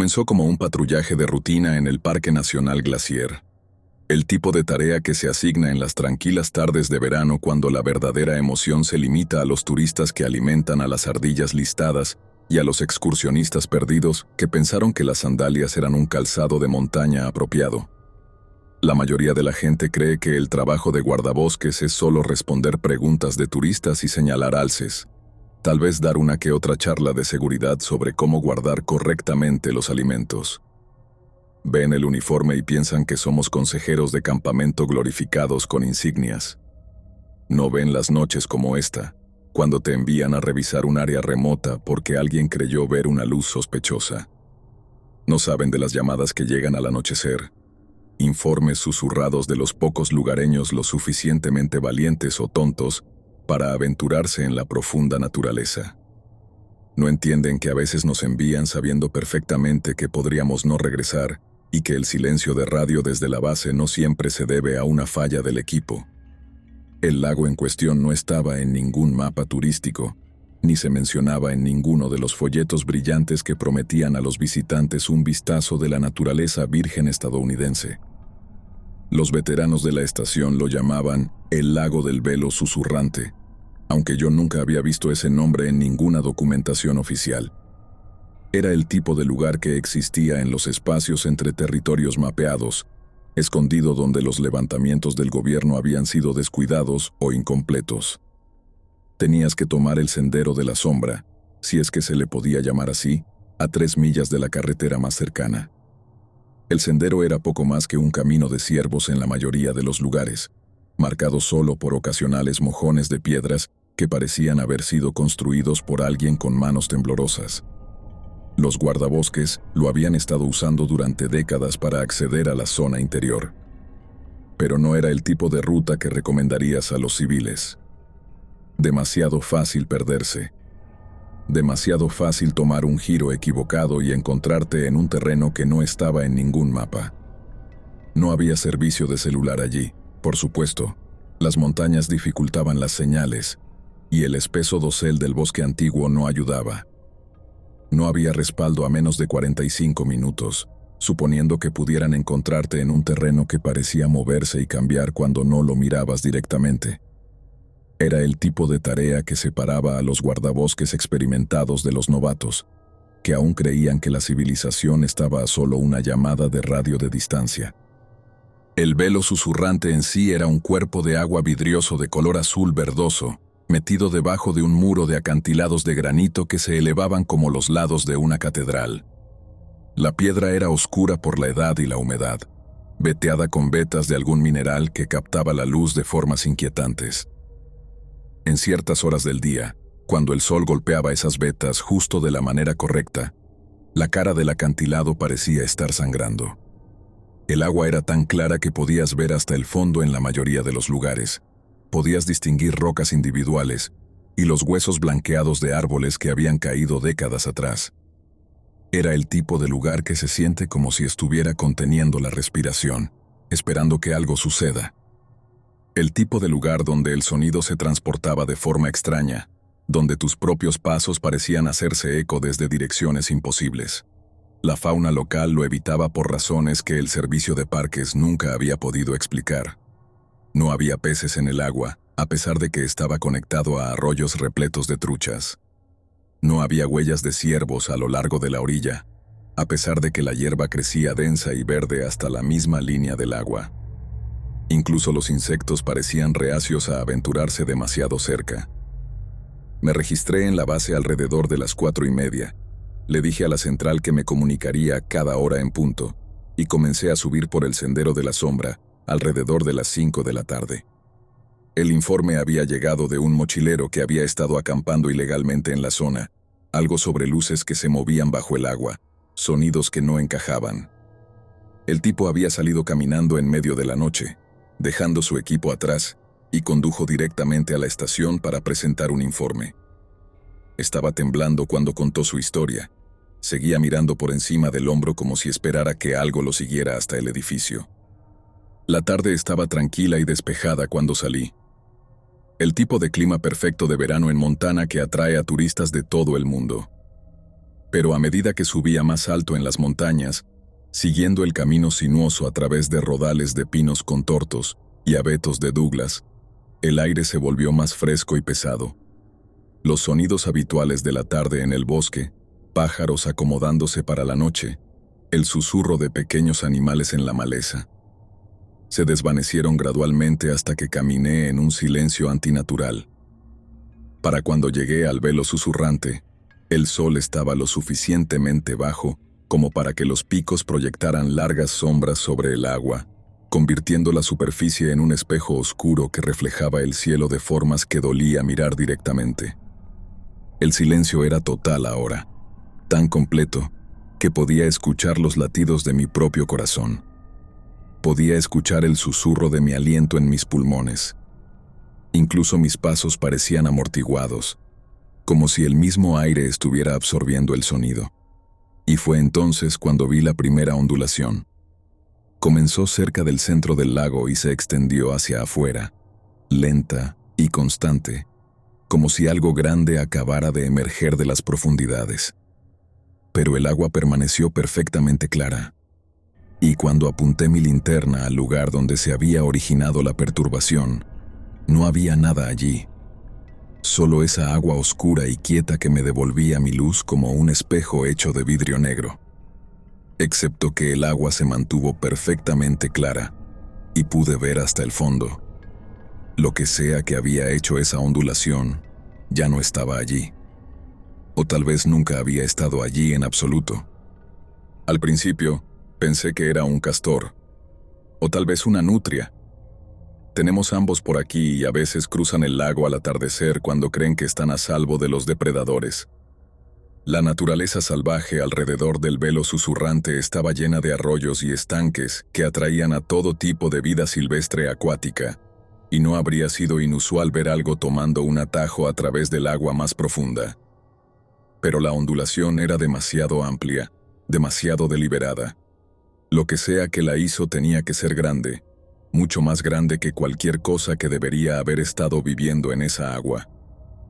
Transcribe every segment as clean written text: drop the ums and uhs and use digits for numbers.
Comenzó como un patrullaje de rutina en el Parque Nacional Glacier. El tipo de tarea que se asigna en las tranquilas tardes de verano cuando la verdadera emoción se limita a los turistas que alimentan a las ardillas listadas y a los excursionistas perdidos que pensaron que las sandalias eran un calzado de montaña apropiado. La mayoría de la gente cree que el trabajo de guardabosques es solo responder preguntas de turistas y señalar alces. Tal vez dar una que otra charla de seguridad sobre cómo guardar correctamente los alimentos. Ven el uniforme y piensan que somos consejeros de campamento glorificados con insignias. No ven las noches como esta, cuando te envían a revisar un área remota porque alguien creyó ver una luz sospechosa. No saben de las llamadas que llegan al anochecer, informes susurrados de los pocos lugareños lo suficientemente valientes o tontos para aventurarse en la profunda naturaleza. No entienden que a veces nos envían sabiendo perfectamente que podríamos no regresar y que el silencio de radio desde la base no siempre se debe a una falla del equipo. El lago en cuestión no estaba en ningún mapa turístico, ni se mencionaba en ninguno de los folletos brillantes que prometían a los visitantes un vistazo de la naturaleza virgen estadounidense. Los veteranos de la estación lo llamaban el lago del velo susurrante, aunque yo nunca había visto ese nombre en ninguna documentación oficial. Era el tipo de lugar que existía en los espacios entre territorios mapeados, escondido donde los levantamientos del gobierno habían sido descuidados o incompletos. Tenías que tomar el sendero de la sombra, si es que se le podía llamar así, a 3 millas de la carretera más cercana. El sendero era poco más que un camino de ciervos en la mayoría de los lugares, marcado solo por ocasionales mojones de piedras que parecían haber sido construidos por alguien con manos temblorosas. Los guardabosques lo habían estado usando durante décadas para acceder a la zona interior. Pero no era el tipo de ruta que recomendarías a los civiles. Demasiado fácil perderse. Demasiado fácil tomar un giro equivocado y encontrarte en un terreno que no estaba en ningún mapa. No había servicio de celular allí, por supuesto. Las montañas dificultaban las señales, y el espeso dosel del bosque antiguo no ayudaba. No había respaldo a menos de 45 minutos, suponiendo que pudieran encontrarte en un terreno que parecía moverse y cambiar cuando no lo mirabas directamente. Era el tipo de tarea que separaba a los guardabosques experimentados de los novatos, que aún creían que la civilización estaba a solo una llamada de radio de distancia. El velo susurrante en sí era un cuerpo de agua vidrioso de color azul verdoso, metido debajo de un muro de acantilados de granito que se elevaban como los lados de una catedral. La piedra era oscura por la edad y la humedad, veteada con vetas de algún mineral que captaba la luz de formas inquietantes. En ciertas horas del día, cuando el sol golpeaba esas vetas justo de la manera correcta, la cara del acantilado parecía estar sangrando. El agua era tan clara que podías ver hasta el fondo en la mayoría de los lugares. Podías distinguir rocas individuales y los huesos blanqueados de árboles que habían caído décadas atrás. Era el tipo de lugar que se siente como si estuviera conteniendo la respiración, esperando que algo suceda. El tipo de lugar donde el sonido se transportaba de forma extraña, donde tus propios pasos parecían hacerse eco desde direcciones imposibles. La fauna local lo evitaba por razones que el servicio de parques nunca había podido explicar. No había peces en el agua, a pesar de que estaba conectado a arroyos repletos de truchas. No había huellas de ciervos a lo largo de la orilla, a pesar de que la hierba crecía densa y verde hasta la misma línea del agua. Incluso los insectos parecían reacios a aventurarse demasiado cerca. Me registré en la base alrededor de las 4:30. Le dije a la central que me comunicaría cada hora en punto, y comencé a subir por el sendero de la sombra alrededor de las 5 de la tarde. El informe había llegado de un mochilero que había estado acampando ilegalmente en la zona, algo sobre luces que se movían bajo el agua, sonidos que no encajaban. El tipo había salido caminando en medio de la noche, dejando su equipo atrás, y condujo directamente a la estación para presentar un informe. Estaba temblando cuando contó su historia. Seguía mirando por encima del hombro como si esperara que algo lo siguiera hasta el edificio. La tarde estaba tranquila y despejada cuando salí. El tipo de clima perfecto de verano en Montana que atrae a turistas de todo el mundo. Pero a medida que subía más alto en las montañas, siguiendo el camino sinuoso a través de rodales de pinos contortos y abetos de Douglas, el aire se volvió más fresco y pesado. Los sonidos habituales de la tarde en el bosque, pájaros acomodándose para la noche, el susurro de pequeños animales en la maleza, se desvanecieron gradualmente hasta que caminé en un silencio antinatural. Para cuando llegué al velo susurrante, el sol estaba lo suficientemente bajo como para que los picos proyectaran largas sombras sobre el agua, convirtiendo la superficie en un espejo oscuro que reflejaba el cielo de formas que dolía mirar directamente. El silencio era total ahora, tan completo que podía escuchar los latidos de mi propio corazón. Podía escuchar el susurro de mi aliento en mis pulmones. Incluso mis pasos parecían amortiguados, como si el mismo aire estuviera absorbiendo el sonido. Y fue entonces cuando vi la primera ondulación. Comenzó cerca del centro del lago y se extendió hacia afuera, lenta y constante, como si algo grande acabara de emerger de las profundidades. Pero el agua permaneció perfectamente clara. Y cuando apunté mi linterna al lugar donde se había originado la perturbación, no había nada allí. Solo esa agua oscura y quieta que me devolvía mi luz como un espejo hecho de vidrio negro. Excepto que el agua se mantuvo perfectamente clara, y pude ver hasta el fondo. Lo que sea que había hecho esa ondulación, ya no estaba allí. O tal vez nunca había estado allí en absoluto. Al principio, pensé que era un castor, o tal vez una nutria. Tenemos ambos por aquí y a veces cruzan el lago al atardecer cuando creen que están a salvo de los depredadores. La naturaleza salvaje alrededor del velo susurrante estaba llena de arroyos y estanques que atraían a todo tipo de vida silvestre acuática, y no habría sido inusual ver algo tomando un atajo a través del agua más profunda. Pero la ondulación era demasiado amplia, demasiado deliberada. Lo que sea que la hizo tenía que ser grande, mucho más grande que cualquier cosa que debería haber estado viviendo en esa agua.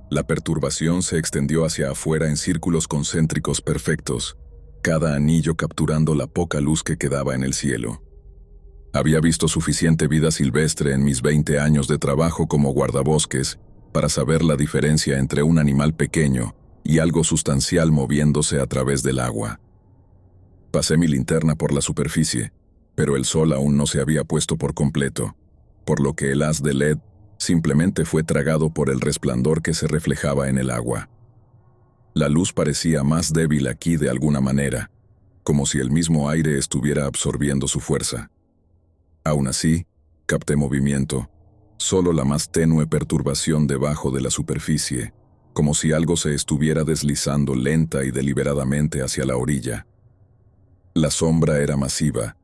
La perturbación se extendió hacia afuera en círculos concéntricos perfectos, cada anillo capturando la poca luz que quedaba en el cielo. Había visto suficiente vida silvestre en mis 20 años de trabajo como guardabosques para saber la diferencia entre un animal pequeño y algo sustancial moviéndose a través del agua. Pasé mi linterna por la superficie, pero el sol aún no se había puesto por completo, por lo que el haz de LED simplemente fue tragado por el resplandor que se reflejaba en el agua. La luz parecía más débil aquí de alguna manera, como si el mismo aire estuviera absorbiendo su fuerza. Aún así, capté movimiento, solo la más tenue perturbación debajo de la superficie, como si algo se estuviera deslizando lenta y deliberadamente hacia la orilla. La sombra era masiva,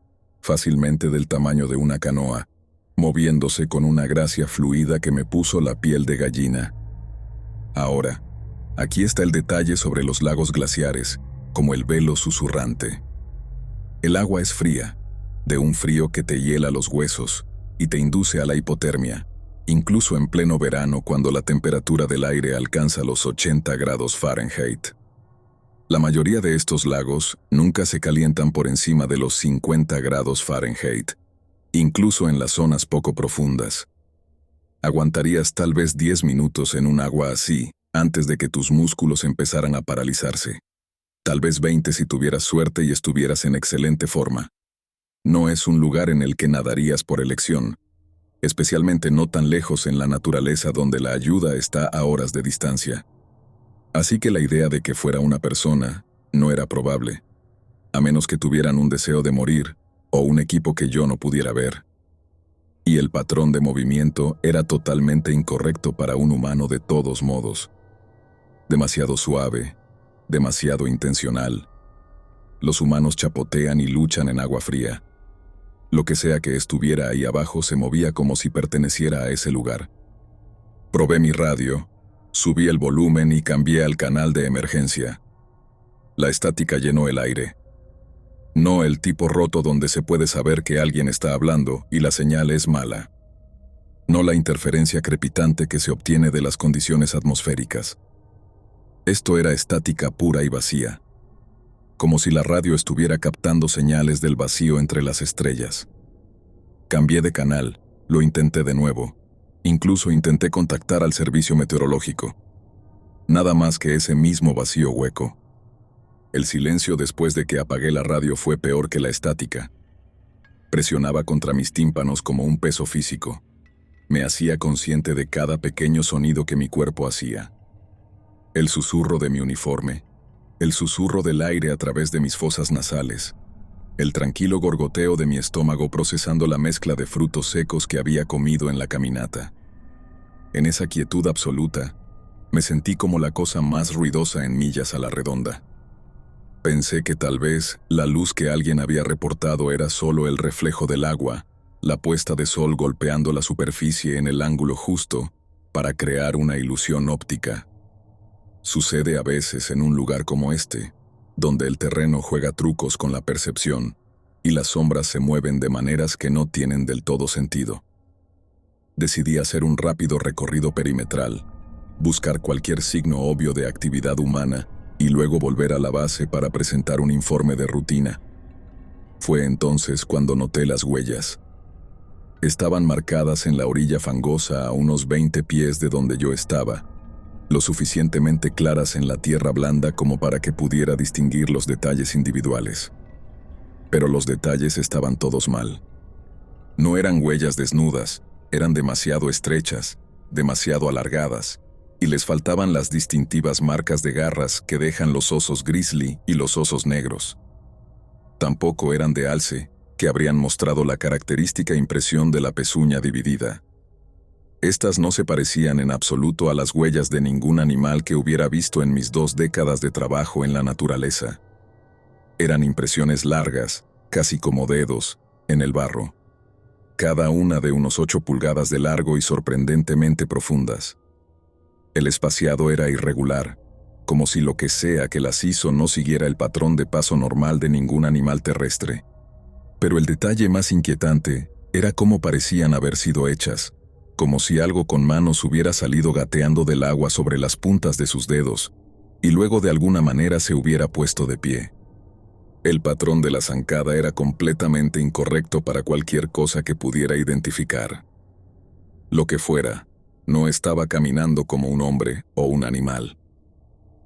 fácilmente del tamaño de una canoa, moviéndose con una gracia fluida que me puso la piel de gallina. Ahora, aquí está el detalle sobre los lagos glaciares, como el velo susurrante. El agua es fría, de un frío que te hiela los huesos y te induce a la hipotermia, incluso en pleno verano cuando la temperatura del aire alcanza los 80 grados Fahrenheit. La mayoría de estos lagos nunca se calientan por encima de los 50 grados Fahrenheit, incluso en las zonas poco profundas. Aguantarías tal vez 10 minutos en un agua así antes de que tus músculos empezaran a paralizarse. Tal vez 20 si tuvieras suerte y estuvieras en excelente forma. No es un lugar en el que nadarías por elección, especialmente no tan lejos en la naturaleza donde la ayuda está a horas de distancia. Así que la idea de que fuera una persona no era probable, a menos que tuvieran un deseo de morir o un equipo que yo no pudiera ver. Y el patrón de movimiento era totalmente incorrecto para un humano de todos modos. Demasiado suave, demasiado intencional. Los humanos chapotean y luchan en agua fría. Lo que sea que estuviera ahí abajo se movía como si perteneciera a ese lugar. Probé mi radio, subí el volumen y cambié al canal de emergencia. La estática llenó el aire. No el tipo roto donde se puede saber que alguien está hablando y la señal es mala. No la interferencia crepitante que se obtiene de las condiciones atmosféricas. Esto era estática pura y vacía, como si la radio estuviera captando señales del vacío entre las estrellas. Cambié de canal, lo intenté de nuevo, incluso intenté contactar al servicio meteorológico. Nada más que ese mismo vacío hueco. El silencio después de que apagué la radio fue peor que la estática. Presionaba contra mis tímpanos como un peso físico. Me hacía consciente de cada pequeño sonido que mi cuerpo hacía. El susurro de mi uniforme, el susurro del aire a través de mis fosas nasales, el tranquilo gorgoteo de mi estómago procesando la mezcla de frutos secos que había comido en la caminata. En esa quietud absoluta, me sentí como la cosa más ruidosa en millas a la redonda. Pensé que tal vez la luz que alguien había reportado era solo el reflejo del agua, la puesta de sol golpeando la superficie en el ángulo justo para crear una ilusión óptica. Sucede a veces en un lugar como este, donde el terreno juega trucos con la percepción y las sombras se mueven de maneras que no tienen del todo sentido. Decidí hacer un rápido recorrido perimetral, buscar cualquier signo obvio de actividad humana y luego volver a la base para presentar un informe de rutina. Fue entonces cuando noté las huellas. Estaban marcadas en la orilla fangosa a unos 20 pies de donde yo estaba, lo suficientemente claras en la tierra blanda como para que pudiera distinguir los detalles individuales. Pero los detalles estaban todos mal. No eran huellas desnudas, eran demasiado estrechas, demasiado alargadas, y les faltaban las distintivas marcas de garras que dejan los osos grizzly y los osos negros. Tampoco eran de alce, que habrían mostrado la característica impresión de la pezuña dividida. Estas no se parecían en absoluto a las huellas de ningún animal que hubiera visto en mis 2 décadas de trabajo en la naturaleza. Eran impresiones largas, casi como dedos, en el barro. Cada una de unos 8 pulgadas de largo y sorprendentemente profundas. El espaciado era irregular, como si lo que sea que las hizo no siguiera el patrón de paso normal de ningún animal terrestre. Pero el detalle más inquietante era cómo parecían haber sido hechas, como si algo con manos hubiera salido gateando del agua sobre las puntas de sus dedos, y luego de alguna manera se hubiera puesto de pie. El patrón de la zancada era completamente incorrecto para cualquier cosa que pudiera identificar. Lo que fuera, no estaba caminando como un hombre o un animal.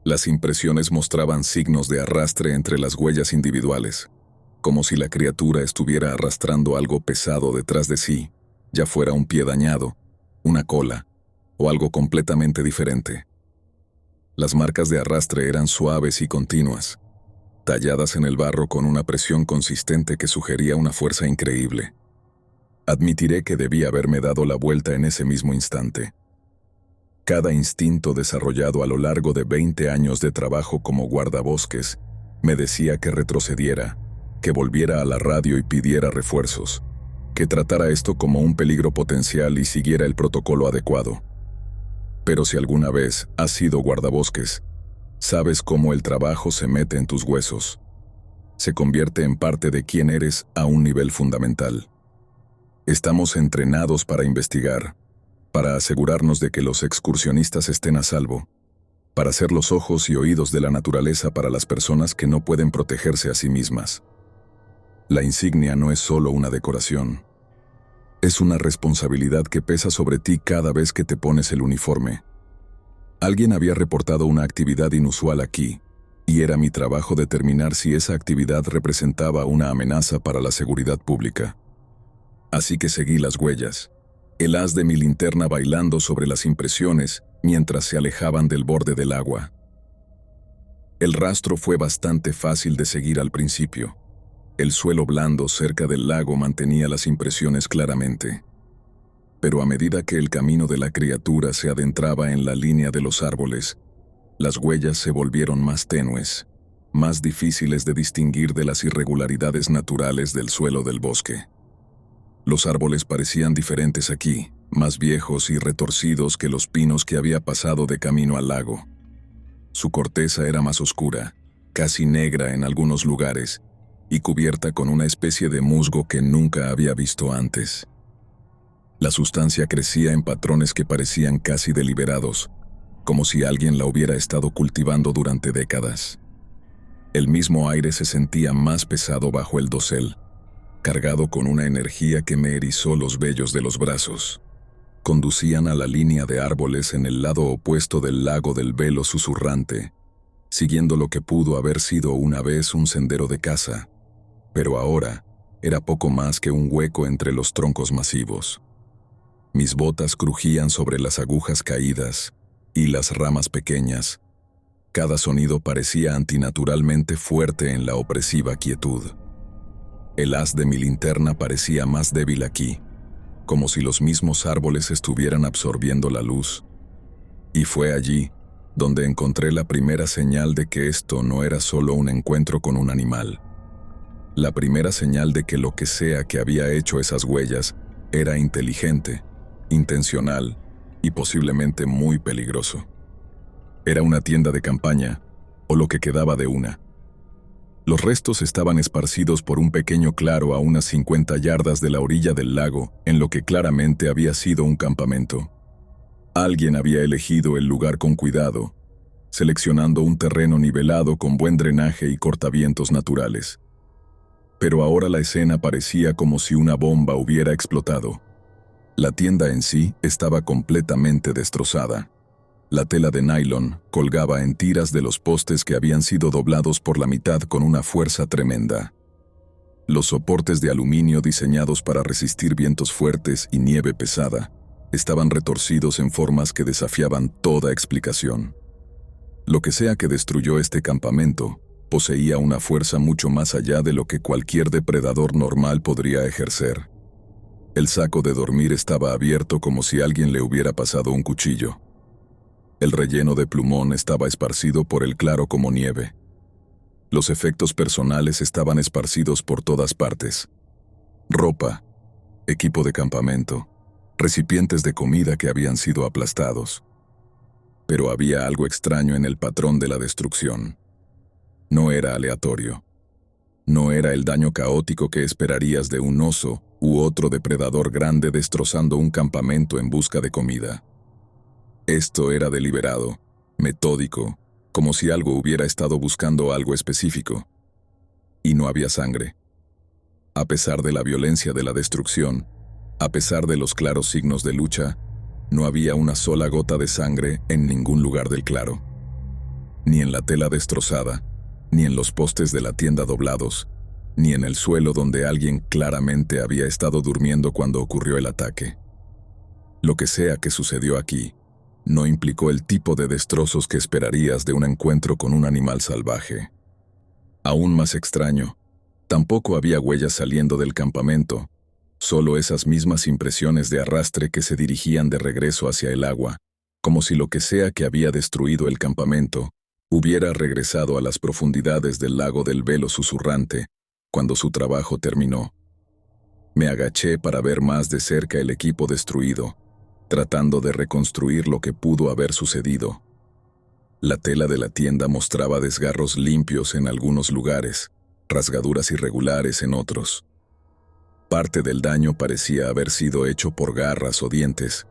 Las impresiones mostraban signos de arrastre entre las huellas individuales, como si la criatura estuviera arrastrando algo pesado detrás de sí, ya fuera un pie dañado, una cola o algo completamente diferente. Las marcas de arrastre eran suaves y continuas, talladas en el barro con una presión consistente que sugería una fuerza increíble. Admitiré que debí haberme dado la vuelta en ese mismo instante. Cada instinto desarrollado a lo largo de 20 años de trabajo como guardabosques me decía que retrocediera, que volviera a la radio y pidiera refuerzos, que tratara esto como un peligro potencial y siguiera el protocolo adecuado. Pero si alguna vez has sido guardabosques, sabes cómo el trabajo se mete en tus huesos. Se convierte en parte de quién eres a un nivel fundamental. Estamos entrenados para investigar, para asegurarnos de que los excursionistas estén a salvo, para ser los ojos y oídos de la naturaleza para las personas que no pueden protegerse a sí mismas. La insignia no es solo una decoración. Es una responsabilidad que pesa sobre ti cada vez que te pones el uniforme. Alguien había reportado una actividad inusual aquí, y era mi trabajo determinar si esa actividad representaba una amenaza para la seguridad pública. Así que seguí las huellas, el haz de mi linterna bailando sobre las impresiones mientras se alejaban del borde del agua. El rastro fue bastante fácil de seguir al principio. El suelo blando cerca del lago mantenía las impresiones claramente. Pero a medida que el camino de la criatura se adentraba en la línea de los árboles, las huellas se volvieron más tenues, más difíciles de distinguir de las irregularidades naturales del suelo del bosque. Los árboles parecían diferentes aquí, más viejos y retorcidos que los pinos que había pasado de camino al lago. Su corteza era más oscura, casi negra en algunos lugares, y cubierta con una especie de musgo que nunca había visto antes. La sustancia crecía en patrones que parecían casi deliberados, como si alguien la hubiera estado cultivando durante décadas. El mismo aire se sentía más pesado bajo el dosel, cargado con una energía que me erizó los vellos de los brazos. Conducían a la línea de árboles en el lado opuesto del lago del velo susurrante, siguiendo lo que pudo haber sido una vez un sendero de caza, pero ahora era poco más que un hueco entre los troncos masivos. Mis botas crujían sobre las agujas caídas y las ramas pequeñas. Cada sonido parecía antinaturalmente fuerte en la opresiva quietud. El haz de mi linterna parecía más débil aquí, como si los mismos árboles estuvieran absorbiendo la luz. Y fue allí donde encontré la primera señal de que esto no era solo un encuentro con un animal. La primera señal de que lo que sea que había hecho esas huellas era inteligente, intencional y posiblemente muy peligroso. Era una tienda de campaña, o lo que quedaba de una. Los restos estaban esparcidos por un pequeño claro a unas 50 yardas de la orilla del lago, en lo que claramente había sido un campamento. Alguien había elegido el lugar con cuidado, seleccionando un terreno nivelado con buen drenaje y cortavientos naturales. Pero ahora la escena parecía como si una bomba hubiera explotado. La tienda en sí estaba completamente destrozada. La tela de nylon colgaba en tiras de los postes que habían sido doblados por la mitad con una fuerza tremenda. Los soportes de aluminio diseñados para resistir vientos fuertes y nieve pesada estaban retorcidos en formas que desafiaban toda explicación. Lo que sea que destruyó este campamento poseía una fuerza mucho más allá de lo que cualquier depredador normal podría ejercer. El saco de dormir estaba abierto como si alguien le hubiera pasado un cuchillo. El relleno de plumón estaba esparcido por el claro como nieve. Los efectos personales estaban esparcidos por todas partes. Ropa, equipo de campamento, recipientes de comida que habían sido aplastados. Pero había algo extraño en el patrón de la destrucción. No era aleatorio. No era el daño caótico que esperarías de un oso u otro depredador grande destrozando un campamento en busca de comida. Esto era deliberado, metódico, como si algo hubiera estado buscando algo específico. Y no había sangre. A pesar de la violencia de la destrucción, a pesar de los claros signos de lucha, no había una sola gota de sangre en ningún lugar del claro. Ni en la tela destrozada, ni en los postes de la tienda doblados, ni en el suelo donde alguien claramente había estado durmiendo cuando ocurrió el ataque. Lo que sea que sucedió aquí, no implicó el tipo de destrozos que esperarías de un encuentro con un animal salvaje. Aún más extraño, tampoco había huellas saliendo del campamento, solo esas mismas impresiones de arrastre que se dirigían de regreso hacia el agua, como si lo que sea que había destruido el campamento hubiera regresado a las profundidades del lago del velo susurrante cuando su trabajo terminó. Me agaché para ver más de cerca el equipo destruido, tratando de reconstruir lo que pudo haber sucedido. La tela de la tienda mostraba desgarros limpios en algunos lugares, rasgaduras irregulares en otros. Parte del daño parecía haber sido hecho por garras o dientes,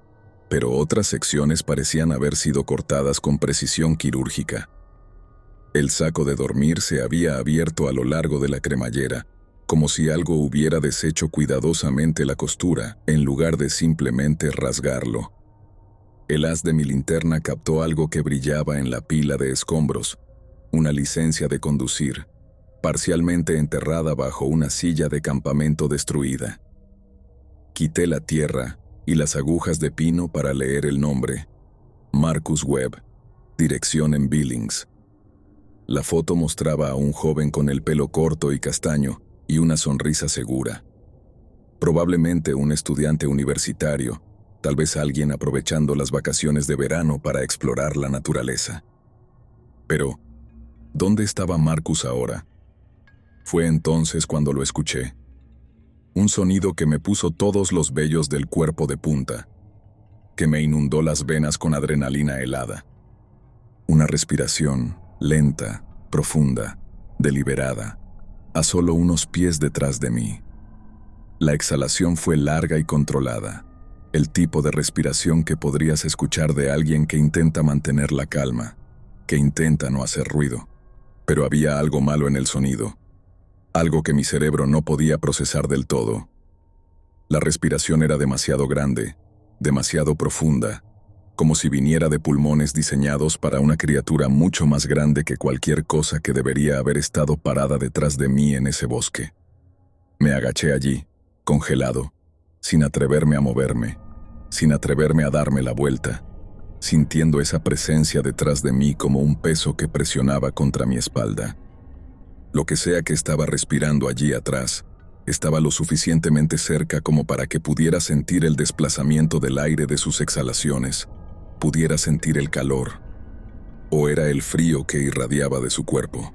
pero otras secciones parecían haber sido cortadas con precisión quirúrgica. El saco de dormir se había abierto a lo largo de la cremallera, como si algo hubiera deshecho cuidadosamente la costura, en lugar de simplemente rasgarlo. El haz de mi linterna captó algo que brillaba en la pila de escombros, una licencia de conducir, parcialmente enterrada bajo una silla de campamento destruida. Quité la tierra y las agujas de pino para leer el nombre. Marcus Webb, dirección en Billings. La foto mostraba a un joven con el pelo corto y castaño y una sonrisa segura. Probablemente un estudiante universitario, tal vez alguien aprovechando las vacaciones de verano para explorar la naturaleza. Pero, ¿dónde estaba Marcus ahora? Fue entonces cuando lo escuché. Un sonido que me puso todos los vellos del cuerpo de punta, que me inundó las venas con adrenalina helada. Una respiración lenta, profunda, deliberada, a solo unos pies detrás de mí. La exhalación fue larga y controlada, el tipo de respiración que podrías escuchar de alguien que intenta mantener la calma, que intenta no hacer ruido, Pero había algo malo en el sonido, algo que mi cerebro no podía procesar del todo. La respiración era demasiado grande, demasiado profunda, como si viniera de pulmones diseñados para una criatura mucho más grande que cualquier cosa que debería haber estado parada detrás de mí en ese bosque. Me agaché allí, congelado, sin atreverme a moverme, sin atreverme a darme la vuelta, sintiendo esa presencia detrás de mí como un peso que presionaba contra mi espalda. Lo que sea que estaba respirando allí atrás, estaba lo suficientemente cerca como para que pudiera sentir el desplazamiento del aire de sus exhalaciones, pudiera sentir el calor, o era el frío que irradiaba de su cuerpo.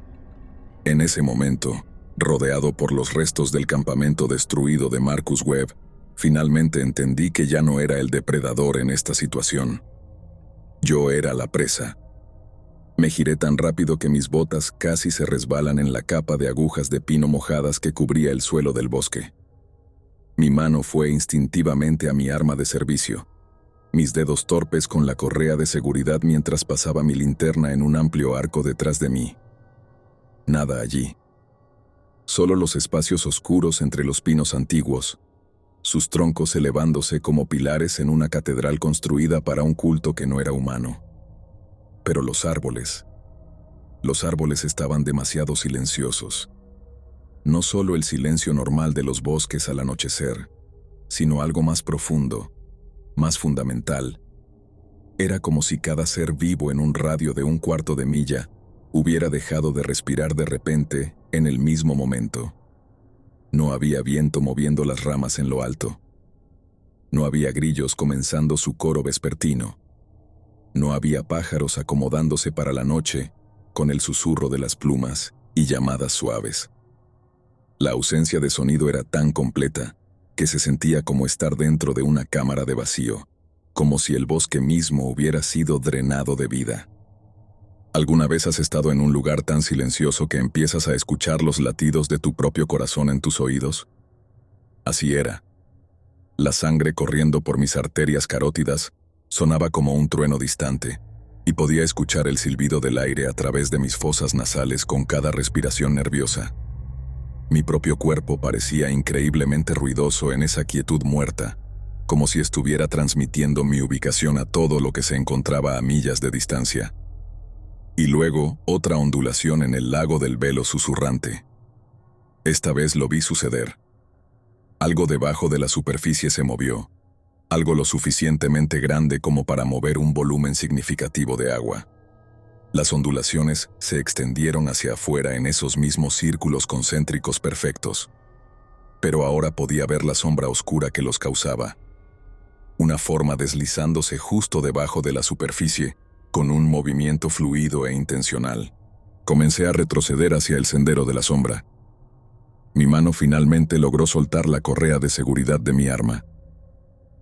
En ese momento, rodeado por los restos del campamento destruido de Marcus Webb, finalmente entendí que ya no era el depredador en esta situación. Yo era la presa. Me giré tan rápido que mis botas casi se resbalan en la capa de agujas de pino mojadas que cubría el suelo del bosque. Mi mano fue instintivamente a mi arma de servicio, mis dedos torpes con la correa de seguridad mientras pasaba mi linterna en un amplio arco detrás de mí. Nada allí. Solo los espacios oscuros entre los pinos antiguos, sus troncos elevándose como pilares en una catedral construida para un culto que no era humano. Pero los árboles estaban demasiado silenciosos. No solo el silencio normal de los bosques al anochecer, sino algo más profundo, más fundamental. Era como si cada ser vivo en un radio de un cuarto de milla hubiera dejado de respirar de repente en el mismo momento. No había viento moviendo las ramas en lo alto. No había grillos comenzando su coro vespertino. No había pájaros acomodándose para la noche, con el susurro de las plumas y llamadas suaves. La ausencia de sonido era tan completa que se sentía como estar dentro de una cámara de vacío, como si el bosque mismo hubiera sido drenado de vida. ¿Alguna vez has estado en un lugar tan silencioso que empiezas a escuchar los latidos de tu propio corazón en tus oídos? Así era. La sangre corriendo por mis arterias carótidas sonaba como un trueno distante, y podía escuchar el silbido del aire a través de mis fosas nasales con cada respiración nerviosa. Mi propio cuerpo parecía increíblemente ruidoso en esa quietud muerta, como si estuviera transmitiendo mi ubicación a todo lo que se encontraba a millas de distancia. Y luego, otra ondulación en el lago del velo susurrante. Esta vez lo vi suceder. Algo debajo de la superficie se movió, algo lo suficientemente grande como para mover un volumen significativo de agua. Las ondulaciones se extendieron hacia afuera en esos mismos círculos concéntricos perfectos. Pero ahora podía ver la sombra oscura que los causaba. Una forma deslizándose justo debajo de la superficie, con un movimiento fluido e intencional. Comencé a retroceder hacia el sendero de la sombra. Mi mano finalmente logró soltar la correa de seguridad de mi arma.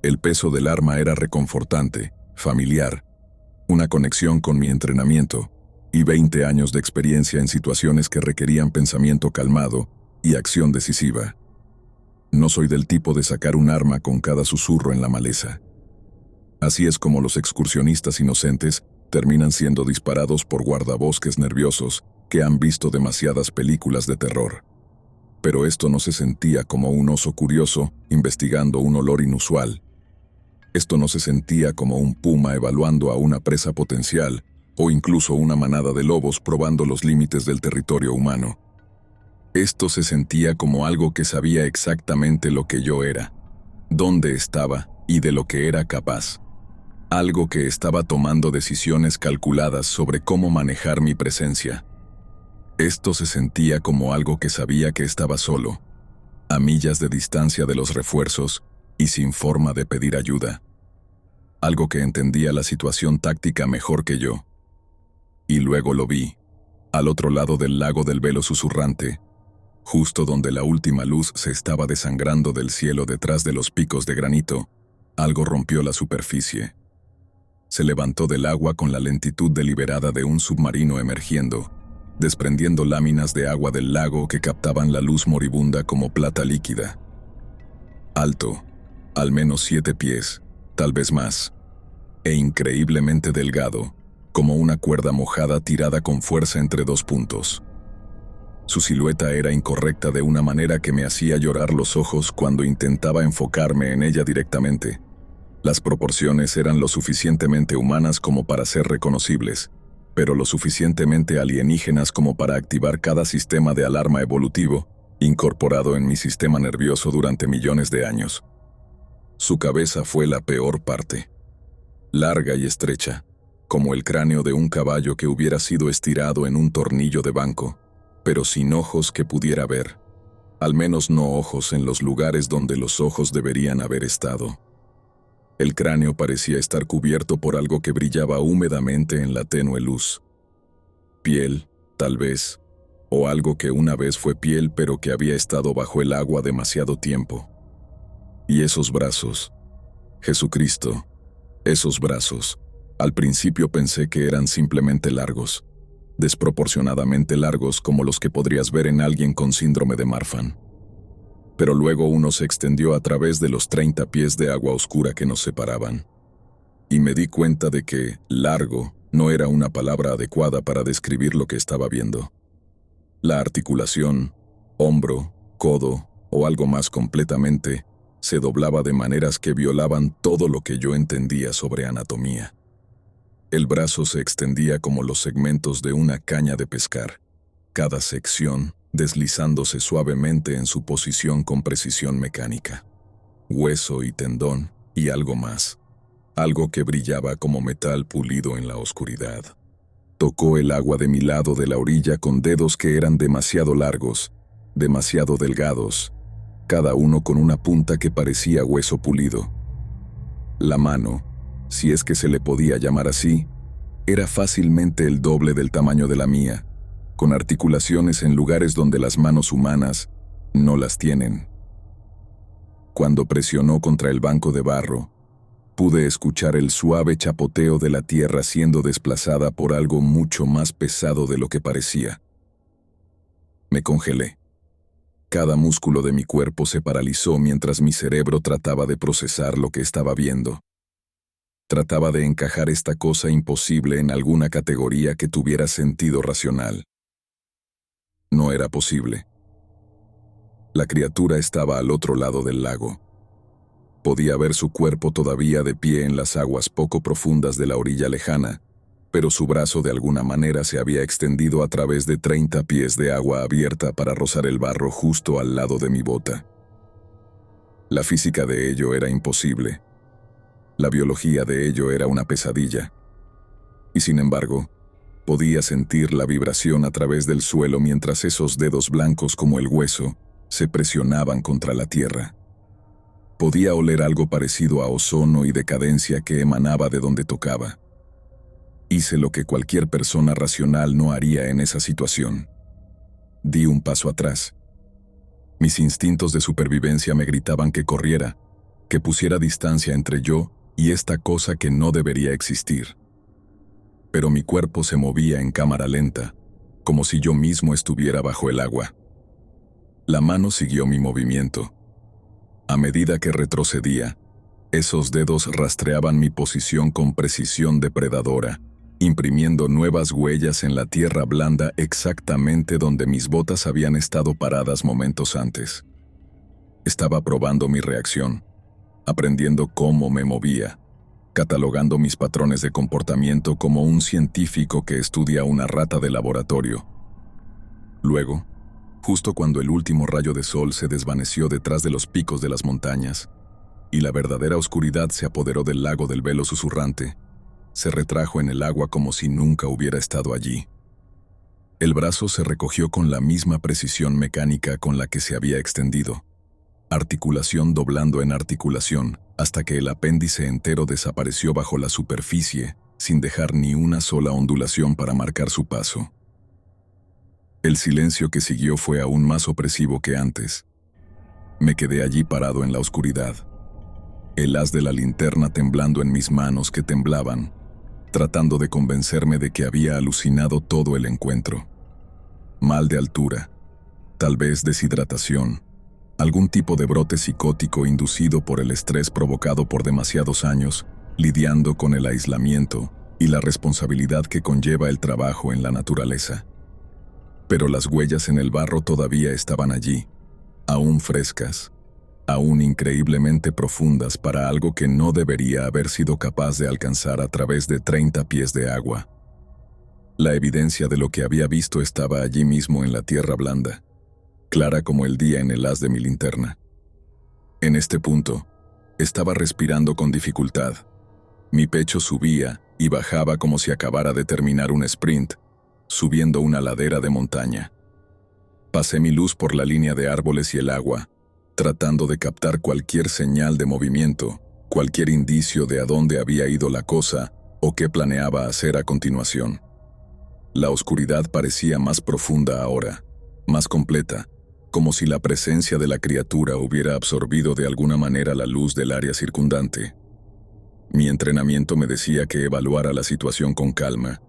El peso del arma era reconfortante, familiar, una conexión con mi entrenamiento y 20 años de experiencia en situaciones que requerían pensamiento calmado y acción decisiva. No soy del tipo de sacar un arma con cada susurro en la maleza. Así es como los excursionistas inocentes terminan siendo disparados por guardabosques nerviosos que han visto demasiadas películas de terror. Pero esto no se sentía como un oso curioso investigando un olor inusual. Esto no se sentía como un puma evaluando a una presa potencial, o incluso una manada de lobos probando los límites del territorio humano. Esto se sentía como algo que sabía exactamente lo que yo era, dónde estaba y de lo que era capaz. Algo que estaba tomando decisiones calculadas sobre cómo manejar mi presencia. Esto se sentía como algo que sabía que estaba solo, a millas de distancia de los refuerzos y sin forma de pedir ayuda. Algo que entendía la situación táctica mejor que yo. Y luego lo vi, al otro lado del lago del velo susurrante, justo donde la última luz se estaba desangrando del cielo detrás de los picos de granito. Algo rompió la superficie. Se levantó del agua con la lentitud deliberada de un submarino emergiendo, desprendiendo láminas de agua del lago que captaban la luz moribunda como plata líquida. Alto, al menos 7 pies, tal vez más, e increíblemente delgado, como una cuerda mojada tirada con fuerza entre dos puntos. Su silueta era incorrecta de una manera que me hacía llorar los ojos cuando intentaba enfocarme en ella directamente. Las proporciones eran lo suficientemente humanas como para ser reconocibles, pero lo suficientemente alienígenas como para activar cada sistema de alarma evolutivo incorporado en mi sistema nervioso durante millones de años. Su cabeza fue la peor parte. Larga y estrecha, como el cráneo de un caballo que hubiera sido estirado en un tornillo de banco, pero sin ojos que pudiera ver, al menos no ojos en los lugares donde los ojos deberían haber estado. El cráneo parecía estar cubierto por algo que brillaba húmedamente en la tenue luz. Piel, tal vez, o algo que una vez fue piel pero que había estado bajo el agua demasiado tiempo. Y esos brazos, Jesucristo, esos brazos, al principio pensé que eran simplemente largos, desproporcionadamente largos como los que podrías ver en alguien con síndrome de Marfan. Pero luego uno se extendió a través de los 30 pies de agua oscura que nos separaban. Y me di cuenta de que largo no era una palabra adecuada para describir lo que estaba viendo. La articulación, hombro, codo o algo más completamente, se doblaba de maneras que violaban todo lo que yo entendía sobre anatomía. El brazo se extendía como los segmentos de una caña de pescar, cada sección deslizándose suavemente en su posición con precisión mecánica. Hueso y tendón y algo más, algo que brillaba como metal pulido en la oscuridad. Tocó el agua de mi lado de la orilla con dedos que eran demasiado largos, demasiado delgados, cada uno con una punta que parecía hueso pulido. La mano, si es que se le podía llamar así, era fácilmente el doble del tamaño de la mía, con articulaciones en lugares donde las manos humanas no las tienen. Cuando presionó contra el banco de barro, pude escuchar el suave chapoteo de la tierra siendo desplazada por algo mucho más pesado de lo que parecía. Me congelé. Cada músculo de mi cuerpo se paralizó mientras mi cerebro trataba de procesar lo que estaba viendo. Trataba de encajar esta cosa imposible en alguna categoría que tuviera sentido racional. No era posible. La criatura estaba al otro lado del lago. Podía ver su cuerpo todavía de pie en las aguas poco profundas de la orilla lejana, pero su brazo de alguna manera se había extendido a través de 30 pies de agua abierta para rozar el barro justo al lado de mi bota. La física de ello era imposible. La biología de ello era una pesadilla. Y sin embargo, podía sentir la vibración a través del suelo mientras esos dedos blancos como el hueso se presionaban contra la tierra. Podía oler algo parecido a ozono y decadencia que emanaba de donde tocaba. Hice lo que cualquier persona racional no haría en esa situación. Di un paso atrás. Mis instintos de supervivencia me gritaban que corriera, que pusiera distancia entre yo y esta cosa que no debería existir. Pero mi cuerpo se movía en cámara lenta, como si yo mismo estuviera bajo el agua. La mano siguió mi movimiento. A medida que retrocedía, esos dedos rastreaban mi posición con precisión depredadora, imprimiendo nuevas huellas en la tierra blanda exactamente donde mis botas habían estado paradas momentos antes. Estaba probando mi reacción, aprendiendo cómo me movía, catalogando mis patrones de comportamiento como un científico que estudia una rata de laboratorio. Luego, justo cuando el último rayo de sol se desvaneció detrás de los picos de las montañas, y la verdadera oscuridad se apoderó del lago del velo susurrante, se retrajo en el agua como si nunca hubiera estado allí. El brazo se recogió con la misma precisión mecánica con la que se había extendido, articulación doblando en articulación, hasta que el apéndice entero desapareció bajo la superficie, sin dejar ni una sola ondulación para marcar su paso. El silencio que siguió fue aún más opresivo que antes. Me quedé allí parado en la oscuridad, el haz de la linterna temblando en mis manos que temblaban, tratando de convencerme de que había alucinado todo el encuentro. Mal de altura, tal vez deshidratación, algún tipo de brote psicótico inducido por el estrés provocado por demasiados años, lidiando con el aislamiento, y la responsabilidad que conlleva el trabajo en la naturaleza. Pero las huellas en el barro todavía estaban allí, aún frescas, aún increíblemente profundas para algo que no debería haber sido capaz de alcanzar a través de 30 pies de agua. La evidencia de lo que había visto estaba allí mismo en la tierra blanda, clara como el día en el haz de mi linterna. En este punto, estaba respirando con dificultad. Mi pecho subía y bajaba como si acabara de terminar un sprint, subiendo una ladera de montaña. Pasé mi luz por la línea de árboles y el agua, tratando de captar cualquier señal de movimiento, cualquier indicio de a dónde había ido la cosa o qué planeaba hacer a continuación. La oscuridad parecía más profunda ahora, más completa, como si la presencia de la criatura hubiera absorbido de alguna manera la luz del área circundante. Mi entrenamiento me decía que evaluara la situación con calma,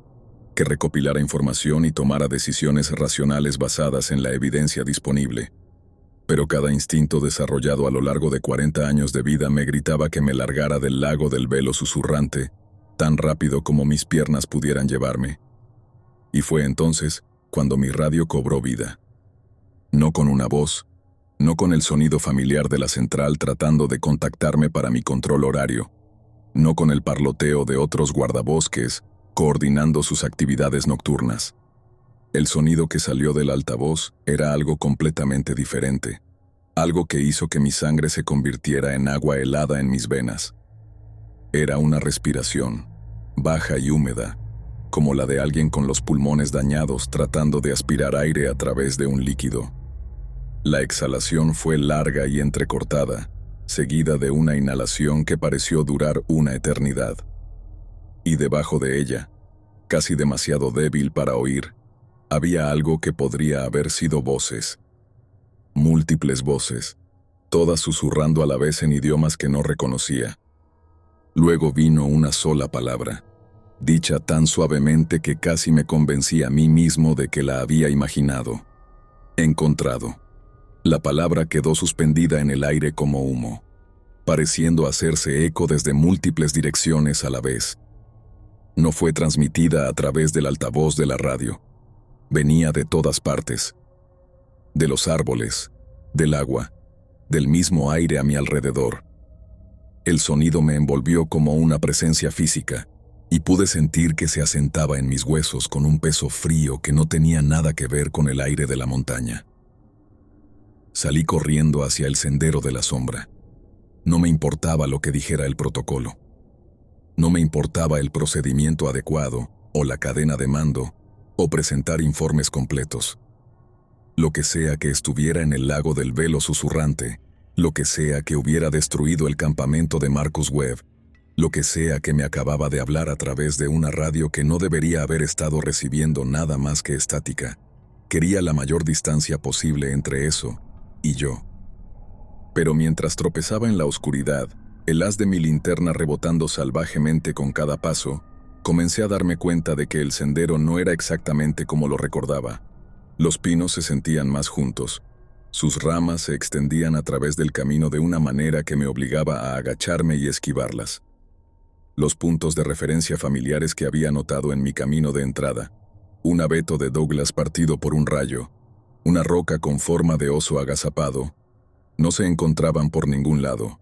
que recopilara información y tomara decisiones racionales basadas en la evidencia disponible. Pero cada instinto desarrollado a lo largo de 40 años de vida me gritaba que me largara del lago del velo susurrante, tan rápido como mis piernas pudieran llevarme. Y fue entonces cuando mi radio cobró vida. No con una voz, no con el sonido familiar de la central tratando de contactarme para mi control horario, no con el parloteo de otros guardabosques coordinando sus actividades nocturnas. El sonido que salió del altavoz era algo completamente diferente, algo que hizo que mi sangre se convirtiera en agua helada en mis venas. Era una respiración, baja y húmeda, como la de alguien con los pulmones dañados tratando de aspirar aire a través de un líquido. La exhalación fue larga y entrecortada, seguida de una inhalación que pareció durar una eternidad. Y debajo de ella, casi demasiado débil para oír, había algo que podría haber sido voces. Múltiples voces, todas susurrando a la vez en idiomas que no reconocía. Luego vino una sola palabra, dicha tan suavemente que casi me convencí a mí mismo de que la había imaginado. Encontrado. La palabra quedó suspendida en el aire como humo, pareciendo hacerse eco desde múltiples direcciones a la vez. No fue transmitida a través del altavoz de la radio. Venía de todas partes. De los árboles, del agua, del mismo aire a mi alrededor. El sonido me envolvió como una presencia física, y pude sentir que se asentaba en mis huesos con un peso frío que no tenía nada que ver con el aire de la montaña. Salí corriendo hacia el sendero de la sombra. No me importaba lo que dijera el protocolo. No me importaba el procedimiento adecuado, o la cadena de mando, o presentar informes completos. Lo que sea que estuviera en el lago del velo susurrante, lo que sea que hubiera destruido el campamento de Marcus Webb, lo que sea que me acababa de hablar a través de una radio que no debería haber estado recibiendo nada más que estática, quería la mayor distancia posible entre eso y yo. Pero mientras tropezaba en la oscuridad, el haz de mi linterna rebotando salvajemente con cada paso, comencé a darme cuenta de que el sendero no era exactamente como lo recordaba. Los pinos se sentían más juntos. Sus ramas se extendían a través del camino de una manera que me obligaba a agacharme y esquivarlas. Los puntos de referencia familiares que había notado en mi camino de entrada, un abeto de Douglas partido por un rayo, una roca con forma de oso agazapado, no se encontraban por ningún lado.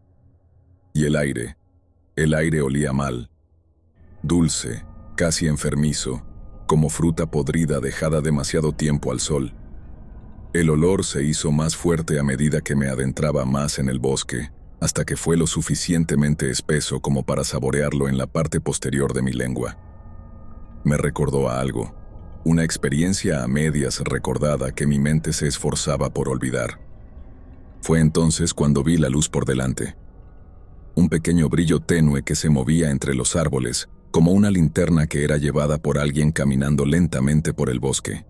Y el aire olía mal, dulce, casi enfermizo, como fruta podrida dejada demasiado tiempo al sol. El olor se hizo más fuerte a medida que me adentraba más en el bosque, hasta que fue lo suficientemente espeso como para saborearlo en la parte posterior de mi lengua. Me recordó a algo, una experiencia a medias recordada que mi mente se esforzaba por olvidar. Fue entonces cuando vi la luz por delante. Un pequeño brillo tenue que se movía entre los árboles, como una linterna que era llevada por alguien caminando lentamente por el bosque.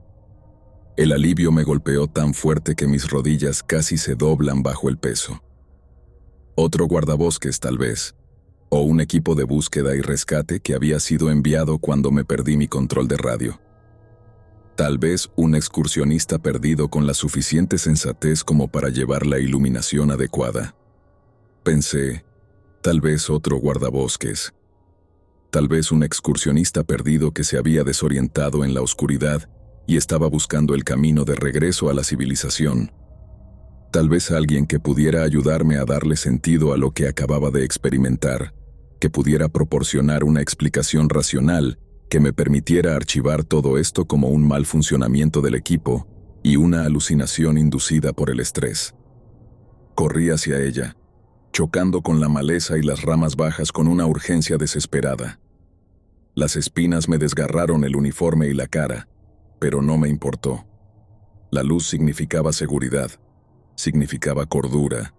El alivio me golpeó tan fuerte que mis rodillas casi se doblan bajo el peso. Otro guardabosques tal vez, o un equipo de búsqueda y rescate que había sido enviado cuando me perdí mi control de radio. Tal vez un excursionista perdido con la suficiente sensatez como para llevar la iluminación adecuada. Pensé, tal vez otro guardabosques. Tal vez un excursionista perdido que se había desorientado en la oscuridad y estaba buscando el camino de regreso a la civilización. Tal vez alguien que pudiera ayudarme a darle sentido a lo que acababa de experimentar, que pudiera proporcionar una explicación racional que me permitiera archivar todo esto como un mal funcionamiento del equipo y una alucinación inducida por el estrés. Corrí hacia ella, chocando con la maleza y las ramas bajas con una urgencia desesperada. Las espinas me desgarraron el uniforme y la cara, pero no me importó. La luz significaba seguridad, significaba cordura,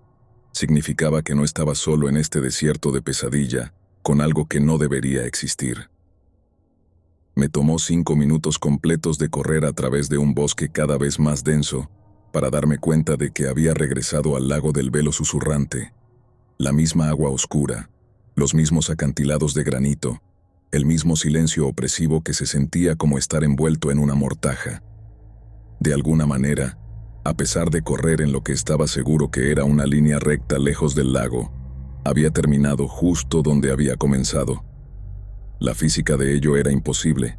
significaba que no estaba solo en este desierto de pesadilla, con algo que no debería existir. Me tomó 5 minutos completos de correr a través de un bosque cada vez más denso para darme cuenta de que había regresado al lago del velo susurrante. La misma agua oscura, los mismos acantilados de granito, el mismo silencio opresivo que se sentía como estar envuelto en una mortaja. De alguna manera, a pesar de correr en lo que estaba seguro que era una línea recta lejos del lago, había terminado justo donde había comenzado. La física de ello era imposible,